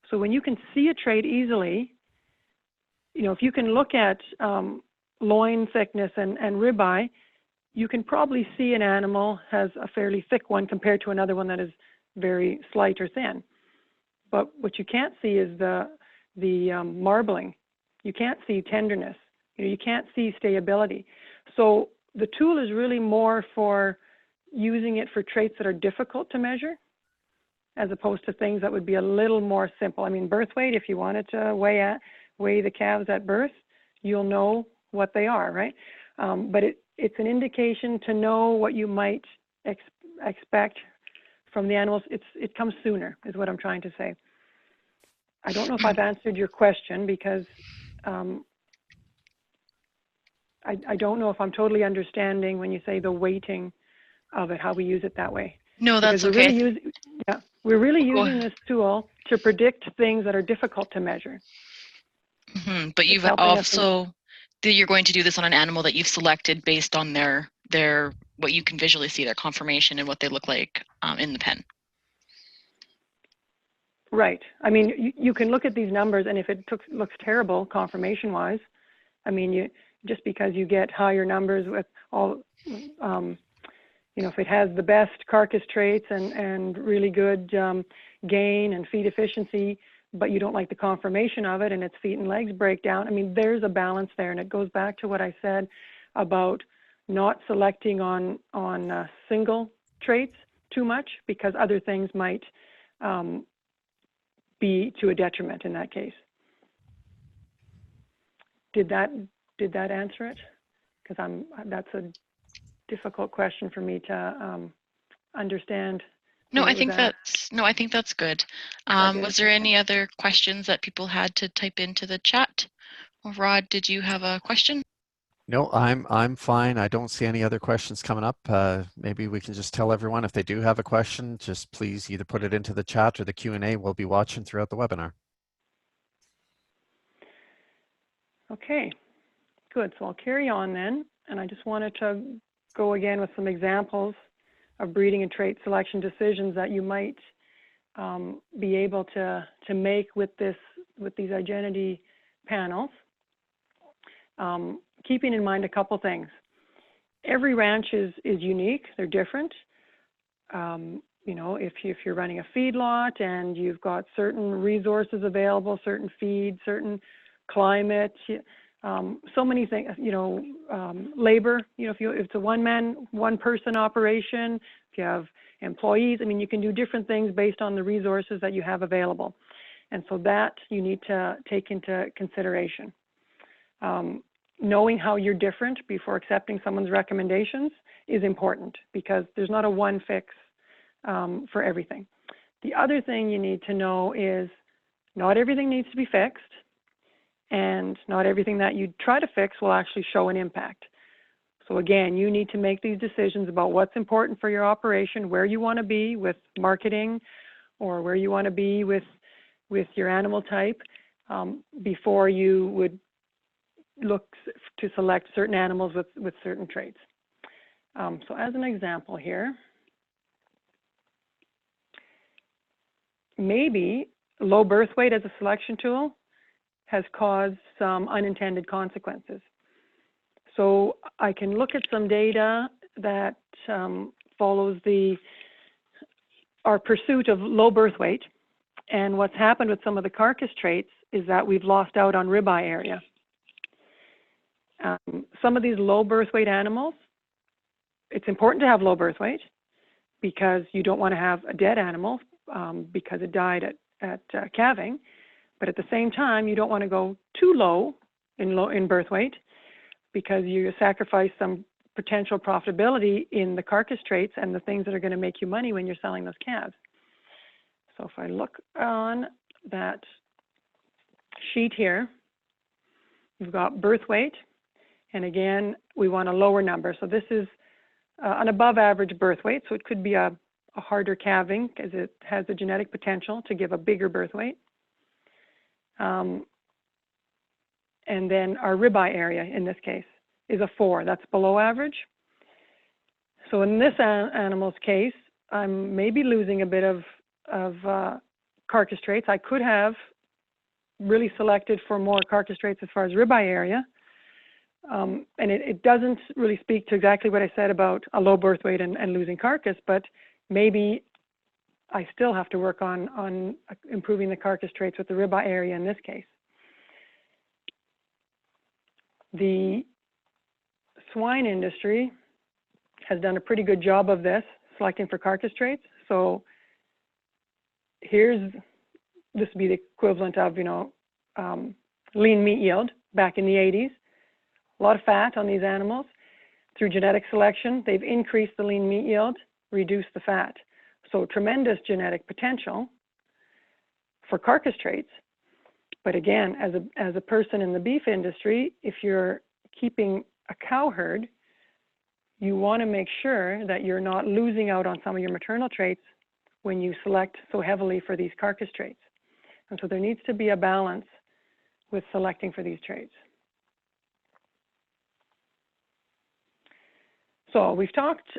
So when you can see a trait easily, you know, if you can look at loin thickness and ribeye, you can probably see an animal has a fairly thick one compared to another one that is very slight or thin. But what you can't see is the marbling. You can't see tenderness. You know, you can't see stayability. So the tool is really more for using it for traits that are difficult to measure, as opposed to things that would be a little more simple. I mean, birth weight, if you wanted to weigh the calves at birth, you'll know what they are, right? But it's an indication to know what you might expect from the animals. It comes sooner, is what I'm trying to say. I don't know if I've answered your question, because I don't know if I'm totally understanding when you say the weighting of it, how we use it that way. No, that's because okay. We're really using this tool to predict things that are difficult to measure. Mm-hmm. But you've also, you're going to do this on an animal that you've selected based on their what you can visually see, their conformation and what they look like in the pen. Right. I mean, you can look at these numbers, and if it looks terrible conformation-wise, I mean, just because you get higher numbers with all, you know, if it has the best carcass traits and really good gain and feed efficiency, but you don't like the conformation of it and its feet and legs break down, I mean, there's a balance there. And it goes back to what I said about not selecting on single traits too much, because other things might be to a detriment in that case. Did that answer it? Because that's a difficult question for me to understand. No, I think that's good. Was there any other questions that people had to type into the chat? Well, Rod, did you have a question? No, I'm fine. I don't see any other questions coming up. Maybe we can just tell everyone, if they do have a question, just please either put it into the chat or the Q&A we'll be watching throughout the webinar. Okay, good. So I'll carry on then. And I just wanted to go again with some examples of breeding and trait selection decisions that you might be able to make with these identity panels. Keeping in mind a couple things. Every ranch is unique. They're different. You know, if you're running a feedlot and you've got certain resources available, certain feed, certain climate, so many things, you know, labor, you know, if it's a one person operation, if you have employees, I mean, you can do different things based on the resources that you have available. And so that you need to take into consideration. Knowing how you're different before accepting someone's recommendations is important, because there's not a one fix for everything. The other thing you need to know is not everything needs to be fixed, and not everything that you try to fix will actually show an impact. So again, you need to make these decisions about what's important for your operation, where you want to be with marketing, or where you want to be with your animal type, before you would look to select certain animals with certain traits. So as an example here, maybe low birth weight as a selection tool has caused some unintended consequences. So I can look at some data that follows the our pursuit of low birth weight. And what's happened with some of the carcass traits is that we've lost out on ribeye area. Some of these low birth weight animals, it's important to have low birth weight because you don't want to have a dead animal because it died at calving. But at the same time, you don't want to go too low in birth weight because you sacrifice some potential profitability in the carcass traits and the things that are going to make you money when you're selling those calves. So if I look on that sheet here, we've got birth weight, and again, we want a lower number. So this is an above average birth weight, so it could be a harder calving because it has the genetic potential to give a bigger birth weight. And then our ribeye area in this case is a 4. That's below average. So in this animal's case, I'm maybe losing a bit of carcass traits. I could have really selected for more carcass traits as far as ribeye area. And it doesn't really speak to exactly what I said about a low birth weight and losing carcass, but maybe I still have to work on improving the carcass traits with the ribeye area in this case. The swine industry has done a pretty good job of this, selecting for carcass traits. So this would be the equivalent of, lean meat yield back in the 80s. A lot of fat on these animals. Through genetic selection, they've increased the lean meat yield, reduced the fat. So tremendous genetic potential for carcass traits. But again, as a person in the beef industry, if you're keeping a cow herd, you want to make sure that you're not losing out on some of your maternal traits when you select so heavily for these carcass traits. And so there needs to be a balance with selecting for these traits. So we've talked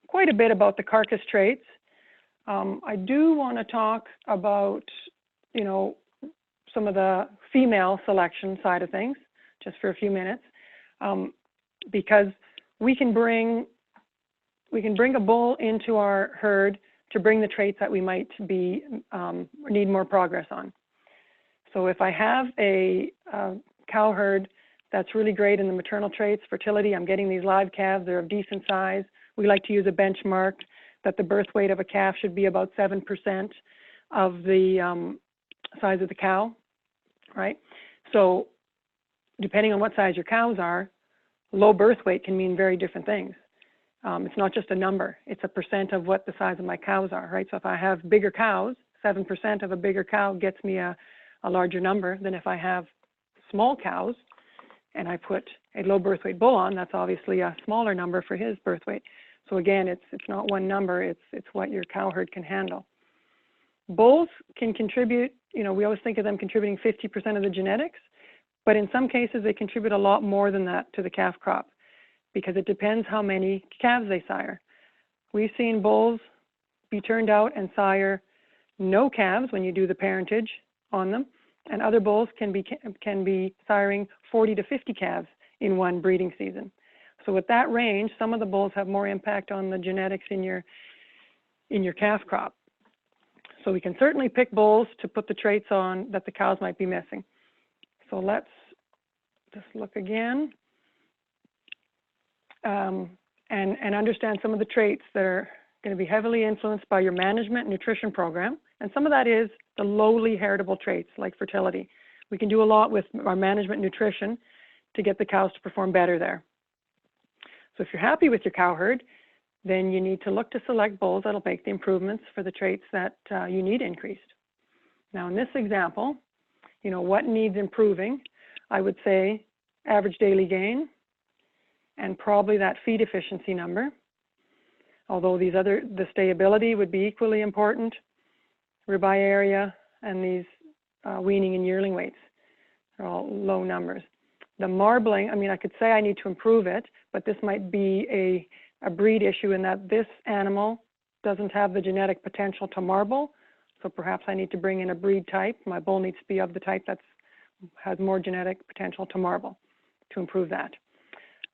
quite a bit about the carcass traits. I do want to talk about, some of the female selection side of things, just for a few minutes, because we can bring a bull into our herd to bring the traits that we might be need more progress on. So if I have a cow herd that's really great in the maternal traits, fertility, I'm getting these live calves, they're of decent size. We like to use a benchmark that the birth weight of a calf should be about 7% of the size of the cow, right? So depending on what size your cows are, low birth weight can mean very different things. It's not just a number, it's a percent of what the size of my cows are, right? So if I have bigger cows, 7% of a bigger cow gets me a larger number than if I have small cows and I put a low birth weight bull on, that's obviously a smaller number for his birth weight. So again, it's not one number, it's what your cow herd can handle. Bulls can contribute, we always think of them contributing 50% of the genetics, but in some cases they contribute a lot more than that to the calf crop because it depends how many calves they sire. We've seen bulls be turned out and sire no calves when you do the parentage on them, and other bulls can be siring 40 to 50 calves in one breeding season. So with that range, some of the bulls have more impact on the genetics in your calf crop. So we can certainly pick bulls to put the traits on that the cows might be missing. So let's just look again and understand some of the traits that are going to be heavily influenced by your management nutrition program. And some of that is the lowly heritable traits like fertility. We can do a lot with our management nutrition to get the cows to perform better there. So if you're happy with your cow herd, then you need to look to select bulls that'll make the improvements for the traits that you need increased. Now in this example, what needs improving? I would say average daily gain and probably that feed efficiency number. Although the stayability would be equally important, ribeye area, and these weaning and yearling weights are all low numbers. The marbling, I could say I need to improve it, but this might be a breed issue in that this animal doesn't have the genetic potential to marble, so perhaps I need to bring in a breed type. My bull needs to be of the type that has more genetic potential to marble to improve that.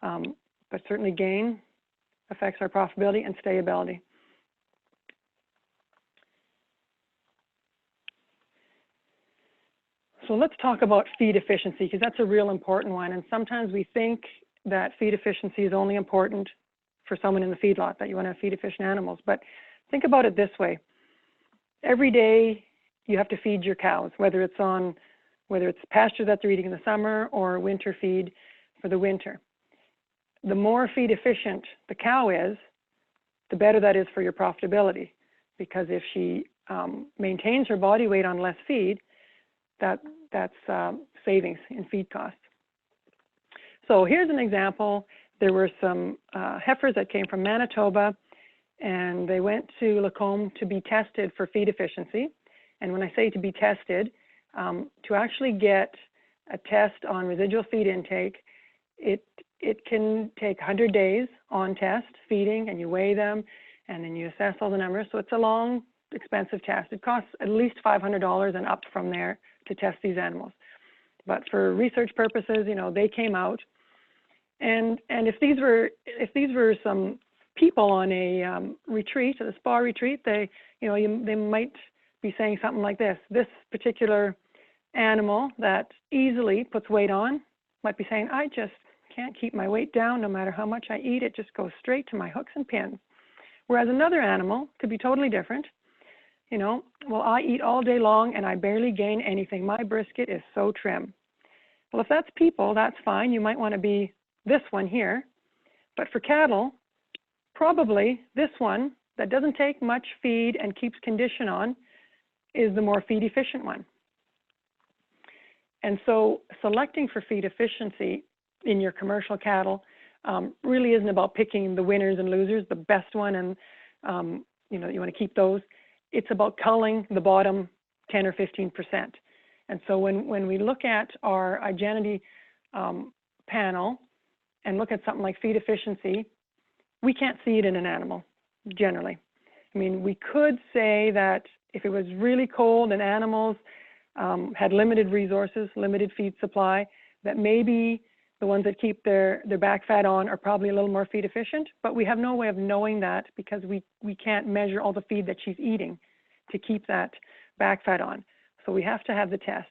But certainly gain affects our profitability and stayability. So let's talk about feed efficiency, because that's a real important one. And sometimes we think that feed efficiency is only important for someone in the feedlot, that you want to have feed efficient animals. But think about it this way. Every day you have to feed your cows, whether it's pasture that they're eating in the summer or winter feed for the winter. The more feed efficient the cow is, the better that is for your profitability, because if she maintains her body weight on less feed, that's savings in feed costs. So here's an example. There were some heifers that came from Manitoba, and they went to Lacombe to be tested for feed efficiency. And when I say to be tested, to actually get a test on residual feed intake, it can take 100 days on test feeding, and you weigh them, and then you assess all the numbers. So it's a long, expensive test. It costs at least $500 and up from there to test these animals. But for research purposes, they came out, and if these were some people on a retreat, a spa retreat, they might be saying something like this. This particular animal that easily puts weight on might be saying, I just can't keep my weight down no matter how much I eat. It just goes straight to my hooks and pins. Whereas another animal could be totally different. Well, I eat all day long and I barely gain anything. My brisket is so trim. Well, if that's people, that's fine. You might want to be this one here. But for cattle, probably this one that doesn't take much feed and keeps condition on is the more feed efficient one. And so selecting for feed efficiency in your commercial cattle really isn't about picking the winners and losers, the best one, and you want to keep those. It's about culling the bottom 10 or 15%. And so when we look at our identity panel and look at something like feed efficiency, we can't see it in an animal generally. I mean, we could say that if it was really cold and animals had limited resources, limited feed supply, that maybe the ones that keep their back fat on are probably a little more feed efficient, but we have no way of knowing that because we can't measure all the feed that she's eating to keep that back fat on. So we have to have the test.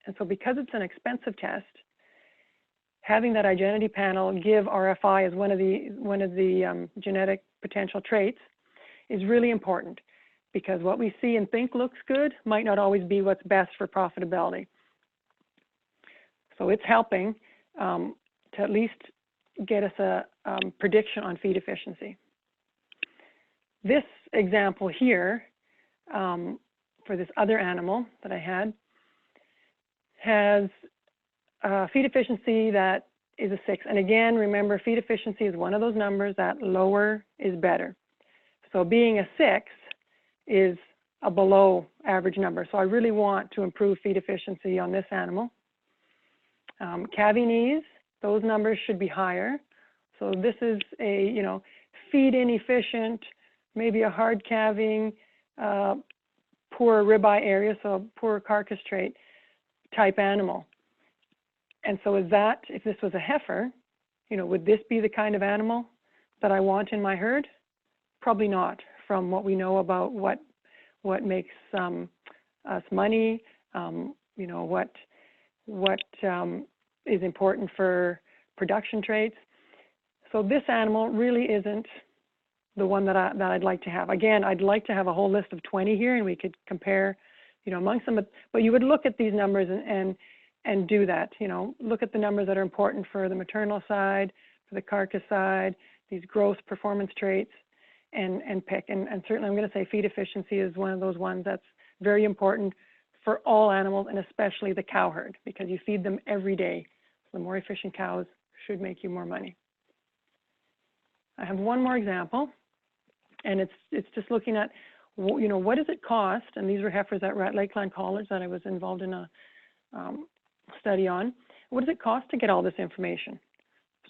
And so because it's an expensive test, having that identity panel give RFI as one of the genetic potential traits is really important, because what we see and think looks good might not always be what's best for profitability. So it's helping to at least get us a prediction on feed efficiency. This example here, for this other animal that I had, has feed efficiency that is a 6. And again, remember, feed efficiency is one of those numbers that lower is better. So being a 6 is a below average number. So I really want to improve feed efficiency on this animal. Calving knees, those numbers should be higher. So this is a, feed inefficient, maybe a hard calving, poor ribeye area, so poor carcass trait type animal. And so is that, if this was a heifer, would this be the kind of animal that I want in my herd? Probably not, from what we know about what makes us money, what is important for production traits. So this animal really isn't the one that I'd like to have. Again, I'd like to have a whole list of 20 here, and we could compare, amongst them. But you would look at these numbers and do that. Look at the numbers that are important for the maternal side, for the carcass side, these growth performance traits, and pick. And certainly, I'm going to say feed efficiency is one of those ones that's very important for all animals, and especially the cow herd, because you feed them every day. So the more efficient cows should make you more money. I have one more example, and it's just looking at, what does it cost? And these were heifers at Lakeland College that I was involved in a study on. What does it cost to get all this information?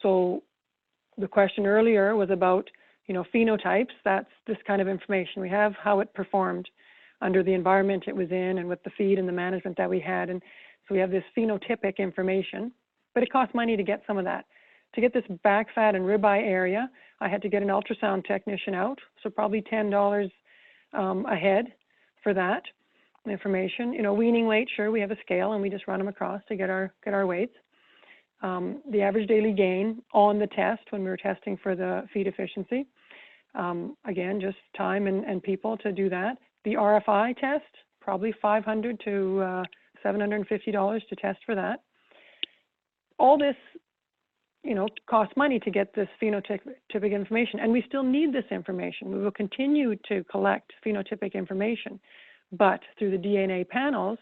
So the question earlier was about, phenotypes. That's this kind of information. We have how it performed under the environment it was in and with the feed and the management that we had. And so we have this phenotypic information, but it costs money to get some of that. To get this back fat and ribeye area, I had to get an ultrasound technician out, so probably $10 a head for that. information. You know, weaning weight, sure, we have a scale and we just run them across to get our weights. The average daily gain on the test when we were testing for the feed efficiency. Again, just time and people to do that. The RFI test, probably $500 to $750 to test for that. All this, you know, costs money to get this phenotypic information, and we still need this information. We will continue to collect phenotypic information, but through the DNA panels,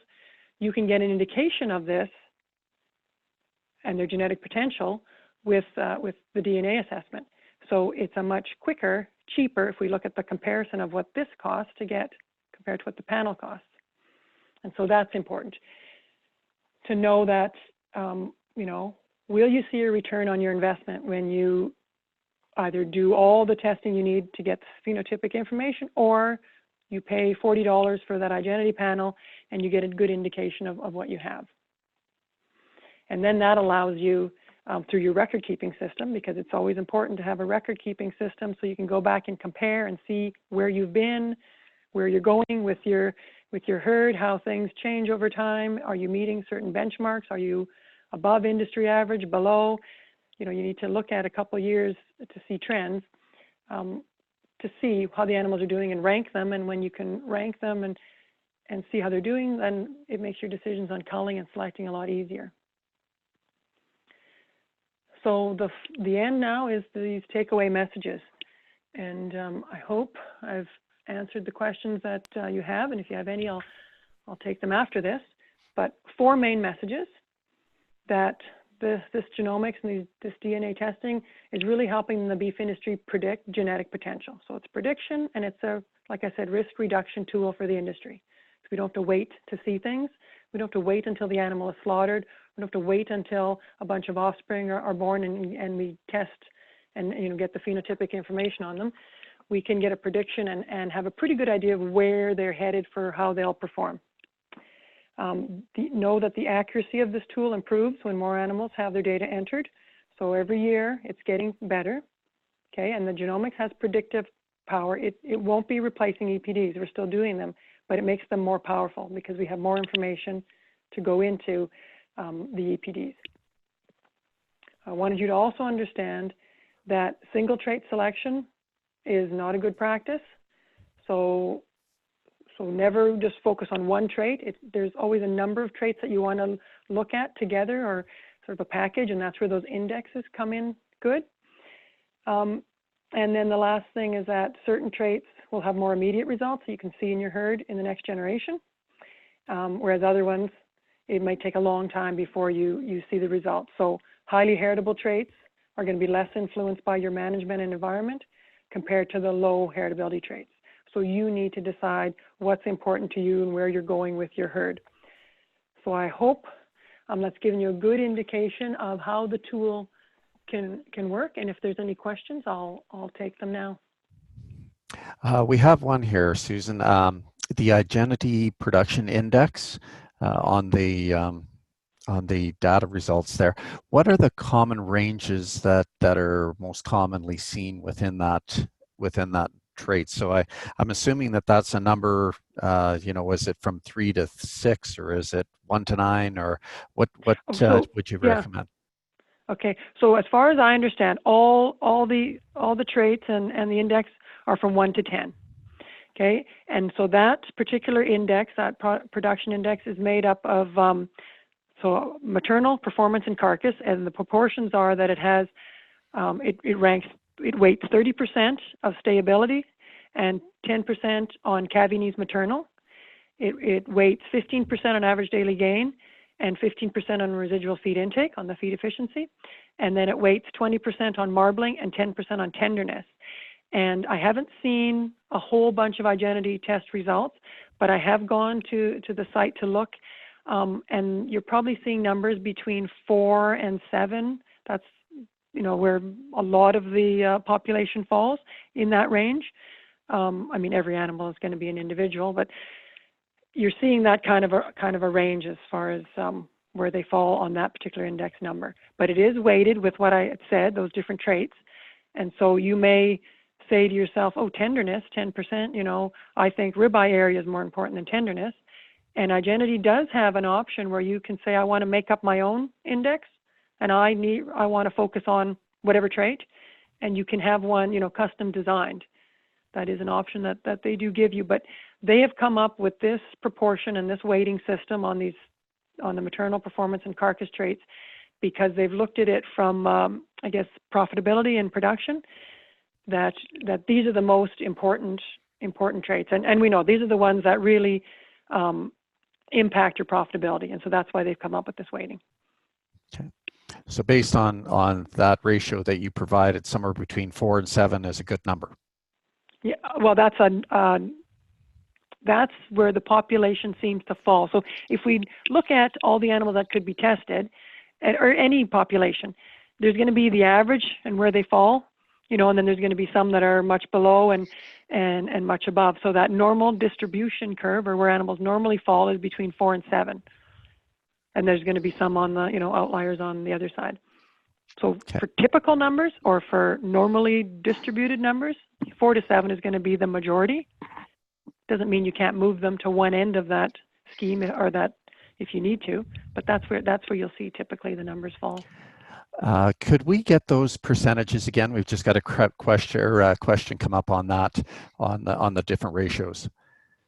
you can get an indication of this and their genetic potential with the DNA assessment. So it's a much quicker, cheaper, if we look at the comparison of what this costs to get compared to what the panel costs. And so that's important to know that, you know, will you see a return on your investment when you either do all the testing you need to get phenotypic information, or you pay $40 for that identity panel and you get a good indication of what you have. And then that allows you, through your record keeping system, because it's always important to have a record keeping system so you can go back and compare and see where you've been, where you're going with your herd, how things change over time. Are you meeting certain benchmarks? Are you above industry average, below? You know, you need to look at a couple of years to see trends, to see how the animals are doing and rank them. And when you can rank them and see how they're doing, then it makes your decisions on culling and selecting a lot easier. So the end now is these takeaway messages. And I hope I've answered the questions that you have. And if you have any, I'll take them after this. But 4 main messages: that this genomics and this DNA testing is really helping the beef industry predict genetic potential. So it's prediction, and it's a, like I said, risk reduction tool for the industry. So we don't have to wait to see things. We don't have to wait until the animal is slaughtered. We don't have to wait until a bunch of offspring are born and we test and, you know, get the phenotypic information on them. We can get a prediction and have a pretty good idea of where they're headed for how they'll perform. Know that the accuracy of this tool improves when more animals have their data entered. So every year it's getting better, okay? And the genomics has predictive power. It won't be replacing EPDs. We're still doing them, but it makes them more powerful because we have more information to go into the EPDs. I wanted you to also understand that single trait selection is not a good practice. So never just focus on one trait. There's always a number of traits that you want to look at together, or sort of a package, and that's where those indexes come in good. And then the last thing is that certain traits will have more immediate results that you can see in your herd in the next generation, whereas other ones, it might take a long time before you see the results. So highly heritable traits are going to be less influenced by your management and environment compared to the low heritability traits. So you need to decide what's important to you and where you're going with your herd. So I hope that's given you a good indication of how the tool can work. And if there's any questions, I'll take them now. We have one here, Susan. The identity production index on the data results there. What are the common ranges that are most commonly seen within that trait? So I'm assuming that that's a number. You know, is it from 3 to 6, or is it 1 to 9, or what would you recommend? Okay, so as far as I understand, all the traits and the index are from 1 to 10. Okay, and so that particular index, that production index, is made up of so maternal, performance, and carcass, and the proportions are that it has it weights 30% of stayability and 10% on Cavine's maternal. It weights 15% on average daily gain and 15% on residual feed intake, on the feed efficiency. And then it weights 20% on marbling and 10% on tenderness. And I haven't seen a whole bunch of identity test results, but I have gone to the site to look, and you're probably seeing numbers between 4 and 7. That's, you know, where a lot of the population falls in that range. I mean, every animal is going to be an individual, but you're seeing that kind of a range as far as where they fall on that particular index number. But it is weighted with what I had said, those different traits. And so you may say to yourself, oh, tenderness, 10%, you know, I think ribeye area is more important than tenderness. And Identity does have an option where you can say, I want to make up my own index, and I want to focus on whatever trait, and you can have one, custom designed. That is an option that they do give you, but they have come up with this proportion and this weighting system on the maternal performance and carcass traits because they've looked at it from, I guess, profitability and production, that these are the most important traits. And we know these are the ones that really impact your profitability. And so that's why they've come up with this weighting. Okay. So based on that ratio that you provided, somewhere between 4 and 7 is a good number. Yeah, well, that's where the population seems to fall. So if we look at all the animals that could be tested, or any population, there's going to be the average and where they fall, and then there's going to be some that are much below and much above. So that normal distribution curve, or where animals normally fall, is between 4 and 7. And there's going to be some on the, outliers on the other side. So for typical numbers, or for normally distributed numbers, 4 to 7 is going to be the majority. Doesn't mean you can't move them to one end of that scheme, or that if you need to, but that's where you'll see typically the numbers fall. Could we get those percentages again? We've just got a question come up on that, on the different ratios.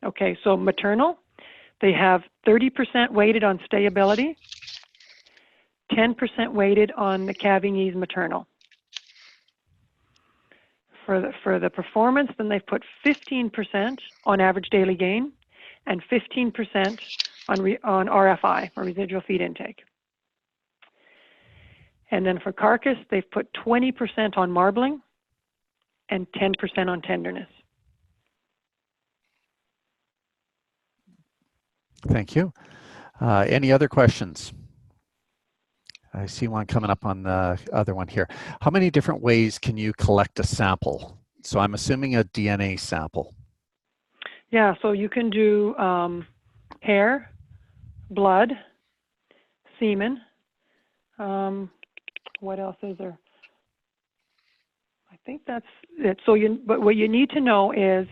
Okay, so maternal, they have 30% weighted on stayability, 10% weighted on the calving ease maternal. For the performance, then they've put 15% on average daily gain and 15% on RFI, or residual feed intake. And then for carcass, they've put 20% on marbling and 10% on tenderness. Thank you. Any other questions? I see one coming up on the other one here. How many different ways can you collect a sample? So I'm assuming a DNA sample. Yeah, so you can do hair, blood, semen. What else is there? I think that's it. So but what you need to know is,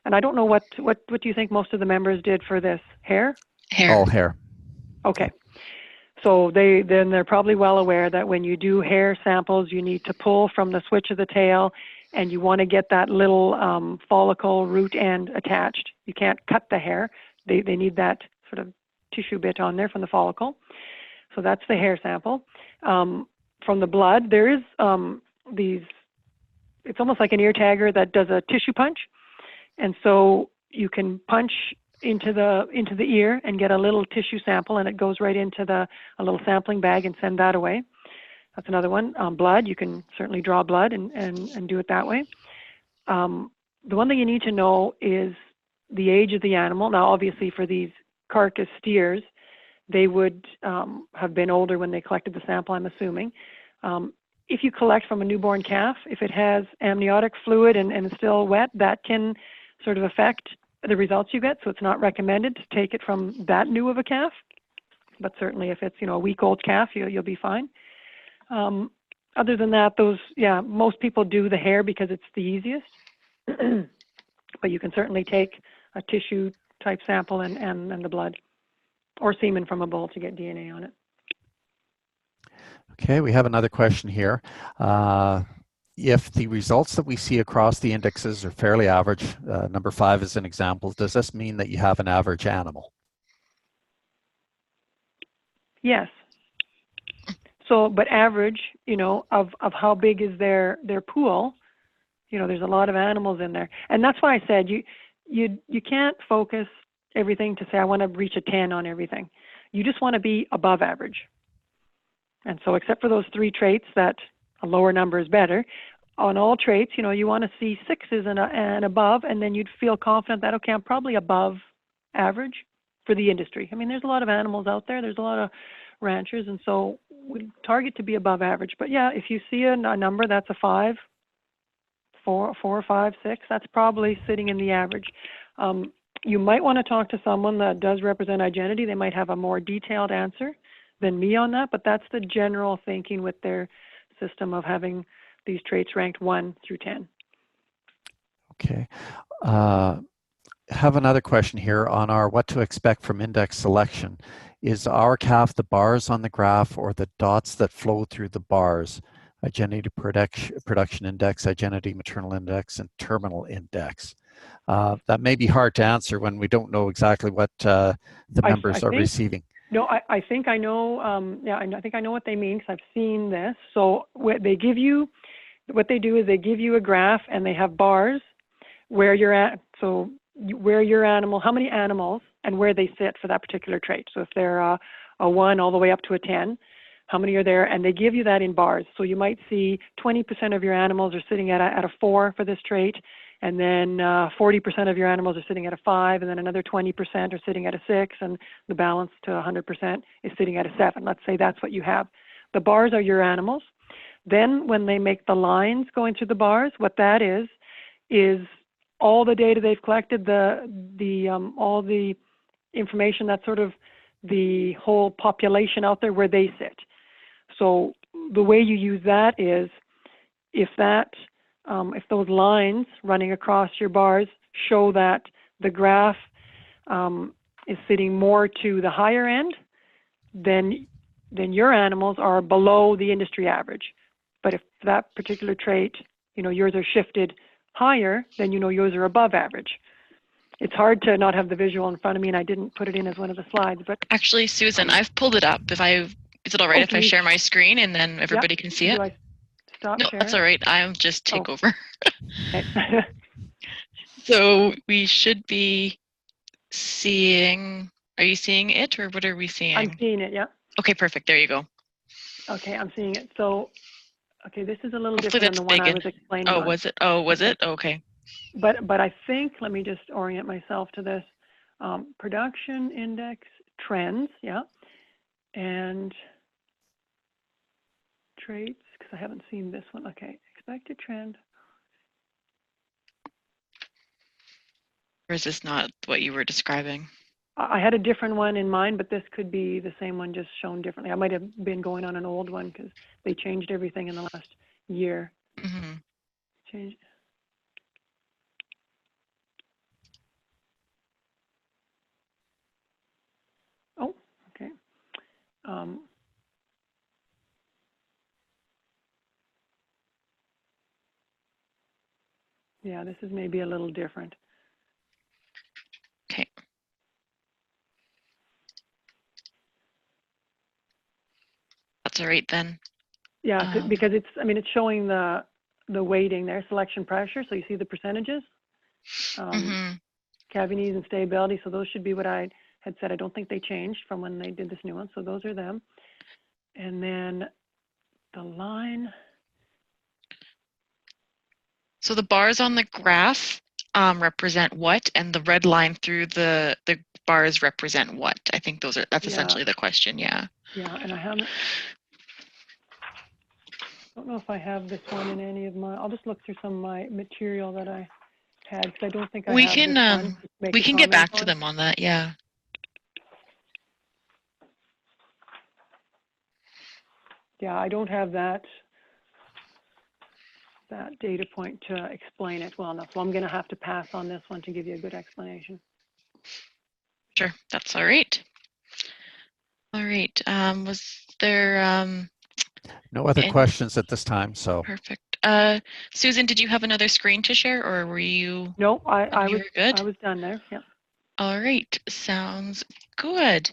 and I don't know what do you think most of the members did for this? Hair? Hair. All hair. Okay. So they're probably well aware that when you do hair samples, you need to pull from the switch of the tail, and you want to get that little follicle root end attached. You can't cut the hair. They need that sort of tissue bit on there from the follicle. So that's the hair sample. From the blood, there is it's almost like an ear tagger that does a tissue punch. And so you can punch into the ear and get a little tissue sample, and it goes right into a little sampling bag and send that away. That's another one. Blood, you can certainly draw blood and do it that way. The one thing you need to know is the age of the animal. Now, obviously, for these carcass steers, they would have been older when they collected the sample, I'm assuming. If you collect from a newborn calf, if it has amniotic fluid and is still wet, that can sort of affect the results you get. So it's not recommended to take it from that new of a calf. But certainly if it's, a week-old calf, you'll be fine. Other than that, most people do the hair because it's the easiest. But you can certainly take a tissue type sample and the blood, or semen from a bull to get DNA on it. Okay, we have another question here. If the results that we see across the indexes are fairly average, number 5 is an example, does this mean that you have an average animal? Yes. So, but average, of how big is their pool, there's a lot of animals in there. And that's why I said you can't focus everything to say, I want to reach a 10 on everything. You just want to be above average. And so except for those 3 traits that a lower number is better, on all traits, you want to see 6s and above, and then you'd feel confident that, okay, I'm probably above average for the industry. I mean, there's a lot of animals out there. There's a lot of ranchers, and so we target to be above average. But yeah, if you see a number that's a 5, 4 or 5, 6, that's probably sitting in the average. You might want to talk to someone that does represent Identity. They might have a more detailed answer than me on that, but that's the general thinking with their system of having these traits ranked 1 through 10. Okay. have another question here on our what to expect from index selection. Is our calf the bars on the graph or the dots that flow through the bars? Identity production index, identity maternal index, and terminal index. That may be hard to answer when we don't know exactly what the members are receiving. No, I think I know. Yeah, I think I know what they mean because I've seen this. So what they do is they give you a graph and they have bars where you're at. So where your animal, how many animals, and where they sit for that particular trait. So if they're a 1 all the way up to a 10, how many are there? And they give you that in bars. So you might see 20% of your animals are sitting at a 4 for this trait, and then 40% of your animals are sitting at a 5, and then another 20% are sitting at a 6, and the balance to 100% is sitting at a 7. Let's say that's what you have. The bars are your animals. Then when they make the lines going through the bars, what that is all the data they've collected, all the information, that's sort of the whole population out there where they sit. So the way you use that is if those lines running across your bars show that the graph is sitting more to the higher end, then your animals are below the industry average. But if that particular trait, yours are shifted higher, then yours are above average. It's hard to not have the visual in front of me, and I didn't put it in as one of the slides. But actually, Susan, I've pulled it up. Is it all right if I share my screen and then everybody can see it? Do I stop No, sharing? that's all right. I'll just take over. Okay. So we should be seeing, are you seeing it or what are we seeing? I'm seeing it, yeah. Okay, perfect. There you go. Okay, I'm seeing it. So, okay, this is a little different than the one I was explaining. Oh, was it? Oh, was it? Okay. But I think, let me just orient myself to this. Production index trends, yeah. And traits, because I haven't seen this one. Okay, expected trend. Or is this not what you were describing? I had a different one in mind, but this could be the same one, just shown differently. I might have been going on an old one because they changed everything in the last year. Mm-hmm. Change. Oh, okay. Yeah, this is maybe a little different. Okay. That's all right then. Yeah, because it's showing the weighting there, selection pressure. So you see the percentages, cavities and stability. So those should be what I had said. I don't think they changed from when they did this new one. So those are them. And then the line. So the bars on the graph represent what, and the red line through the bars represent what? I think that's essentially the question. Yeah. Yeah, and I don't know if I have this one in any of my. I'll just look through some of my material that I had because I don't think I have this one. We can get back to them on that. Yeah. Yeah, I don't have that data point to explain it well enough. So I'm going to have to pass on this one to give you a good explanation. Sure, that's all right. All right. Was there no other questions at this time? So perfect. Susan, did you have another screen to share, or were you? No, I good? I was done there. Yeah. All right, sounds good.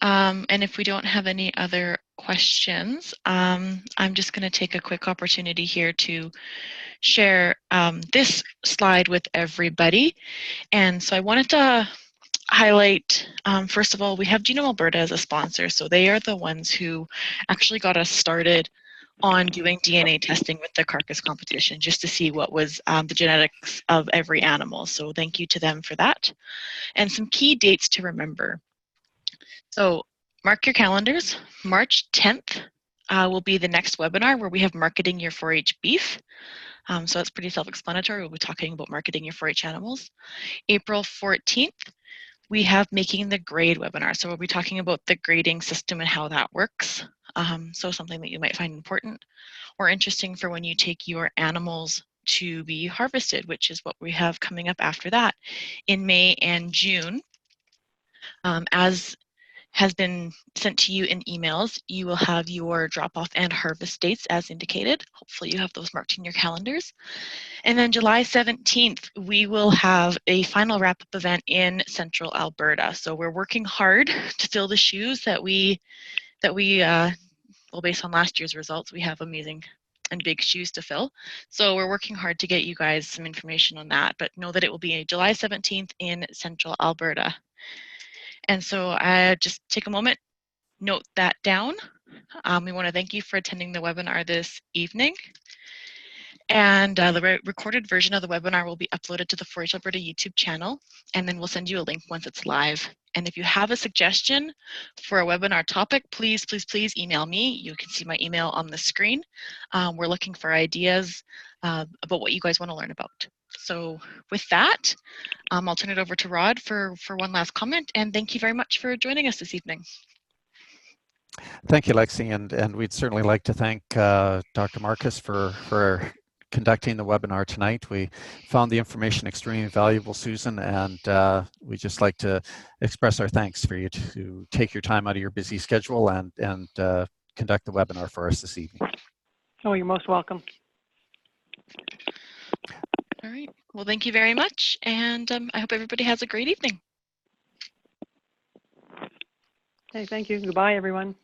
And if we don't have any other questions, I'm just going to take a quick opportunity here to share this slide with everybody. And so I wanted to highlight, first of all, we have Genome Alberta as a sponsor. So they are the ones who actually got us started on doing DNA testing with the Carcass competition, just to see what was the genetics of every animal. So thank you to them for that. And some key dates to remember. So mark your calendars. March 10th will be the next webinar where we have Marketing Your 4-H Beef. So that's pretty self-explanatory. We'll be talking about marketing your 4-H animals. April 14th, we have Making the Grade webinar. So we'll be talking about the grading system and how that works. So something that you might find important or interesting for when you take your animals to be harvested, which is what we have coming up after that in May and June. As has been sent to you in emails, you will have your drop-off and harvest dates as indicated. Hopefully you have those marked in your calendars. And then July 17th, we will have a final wrap-up event in Central Alberta. So we're working hard to fill the shoes that we well, based on last year's results, we have amazing and big shoes to fill. So we're working hard to get you guys some information on that, but know that it will be July 17th in Central Alberta. And so I just take a moment, note that down. We want to thank you for attending the webinar this evening. And the recorded version of the webinar will be uploaded to the 4-H Alberta YouTube channel, and then we'll send you a link once it's live. And if you have a suggestion for a webinar topic, please, please, please email me. You can see my email on the screen. We're looking for ideas about what you guys want to learn about. So with that, I'll turn it over to Rod for one last comment, and thank you very much for joining us this evening. Thank you, Lexi, and we'd certainly like to thank Dr. Markus for conducting the webinar tonight. We found the information extremely valuable, Susan, and we'd just like to express our thanks for you to take your time out of your busy schedule and conduct the webinar for us this evening. Oh, you're most welcome. All right. Well, thank you very much, and I hope everybody has a great evening. Okay, thank you. Goodbye, everyone.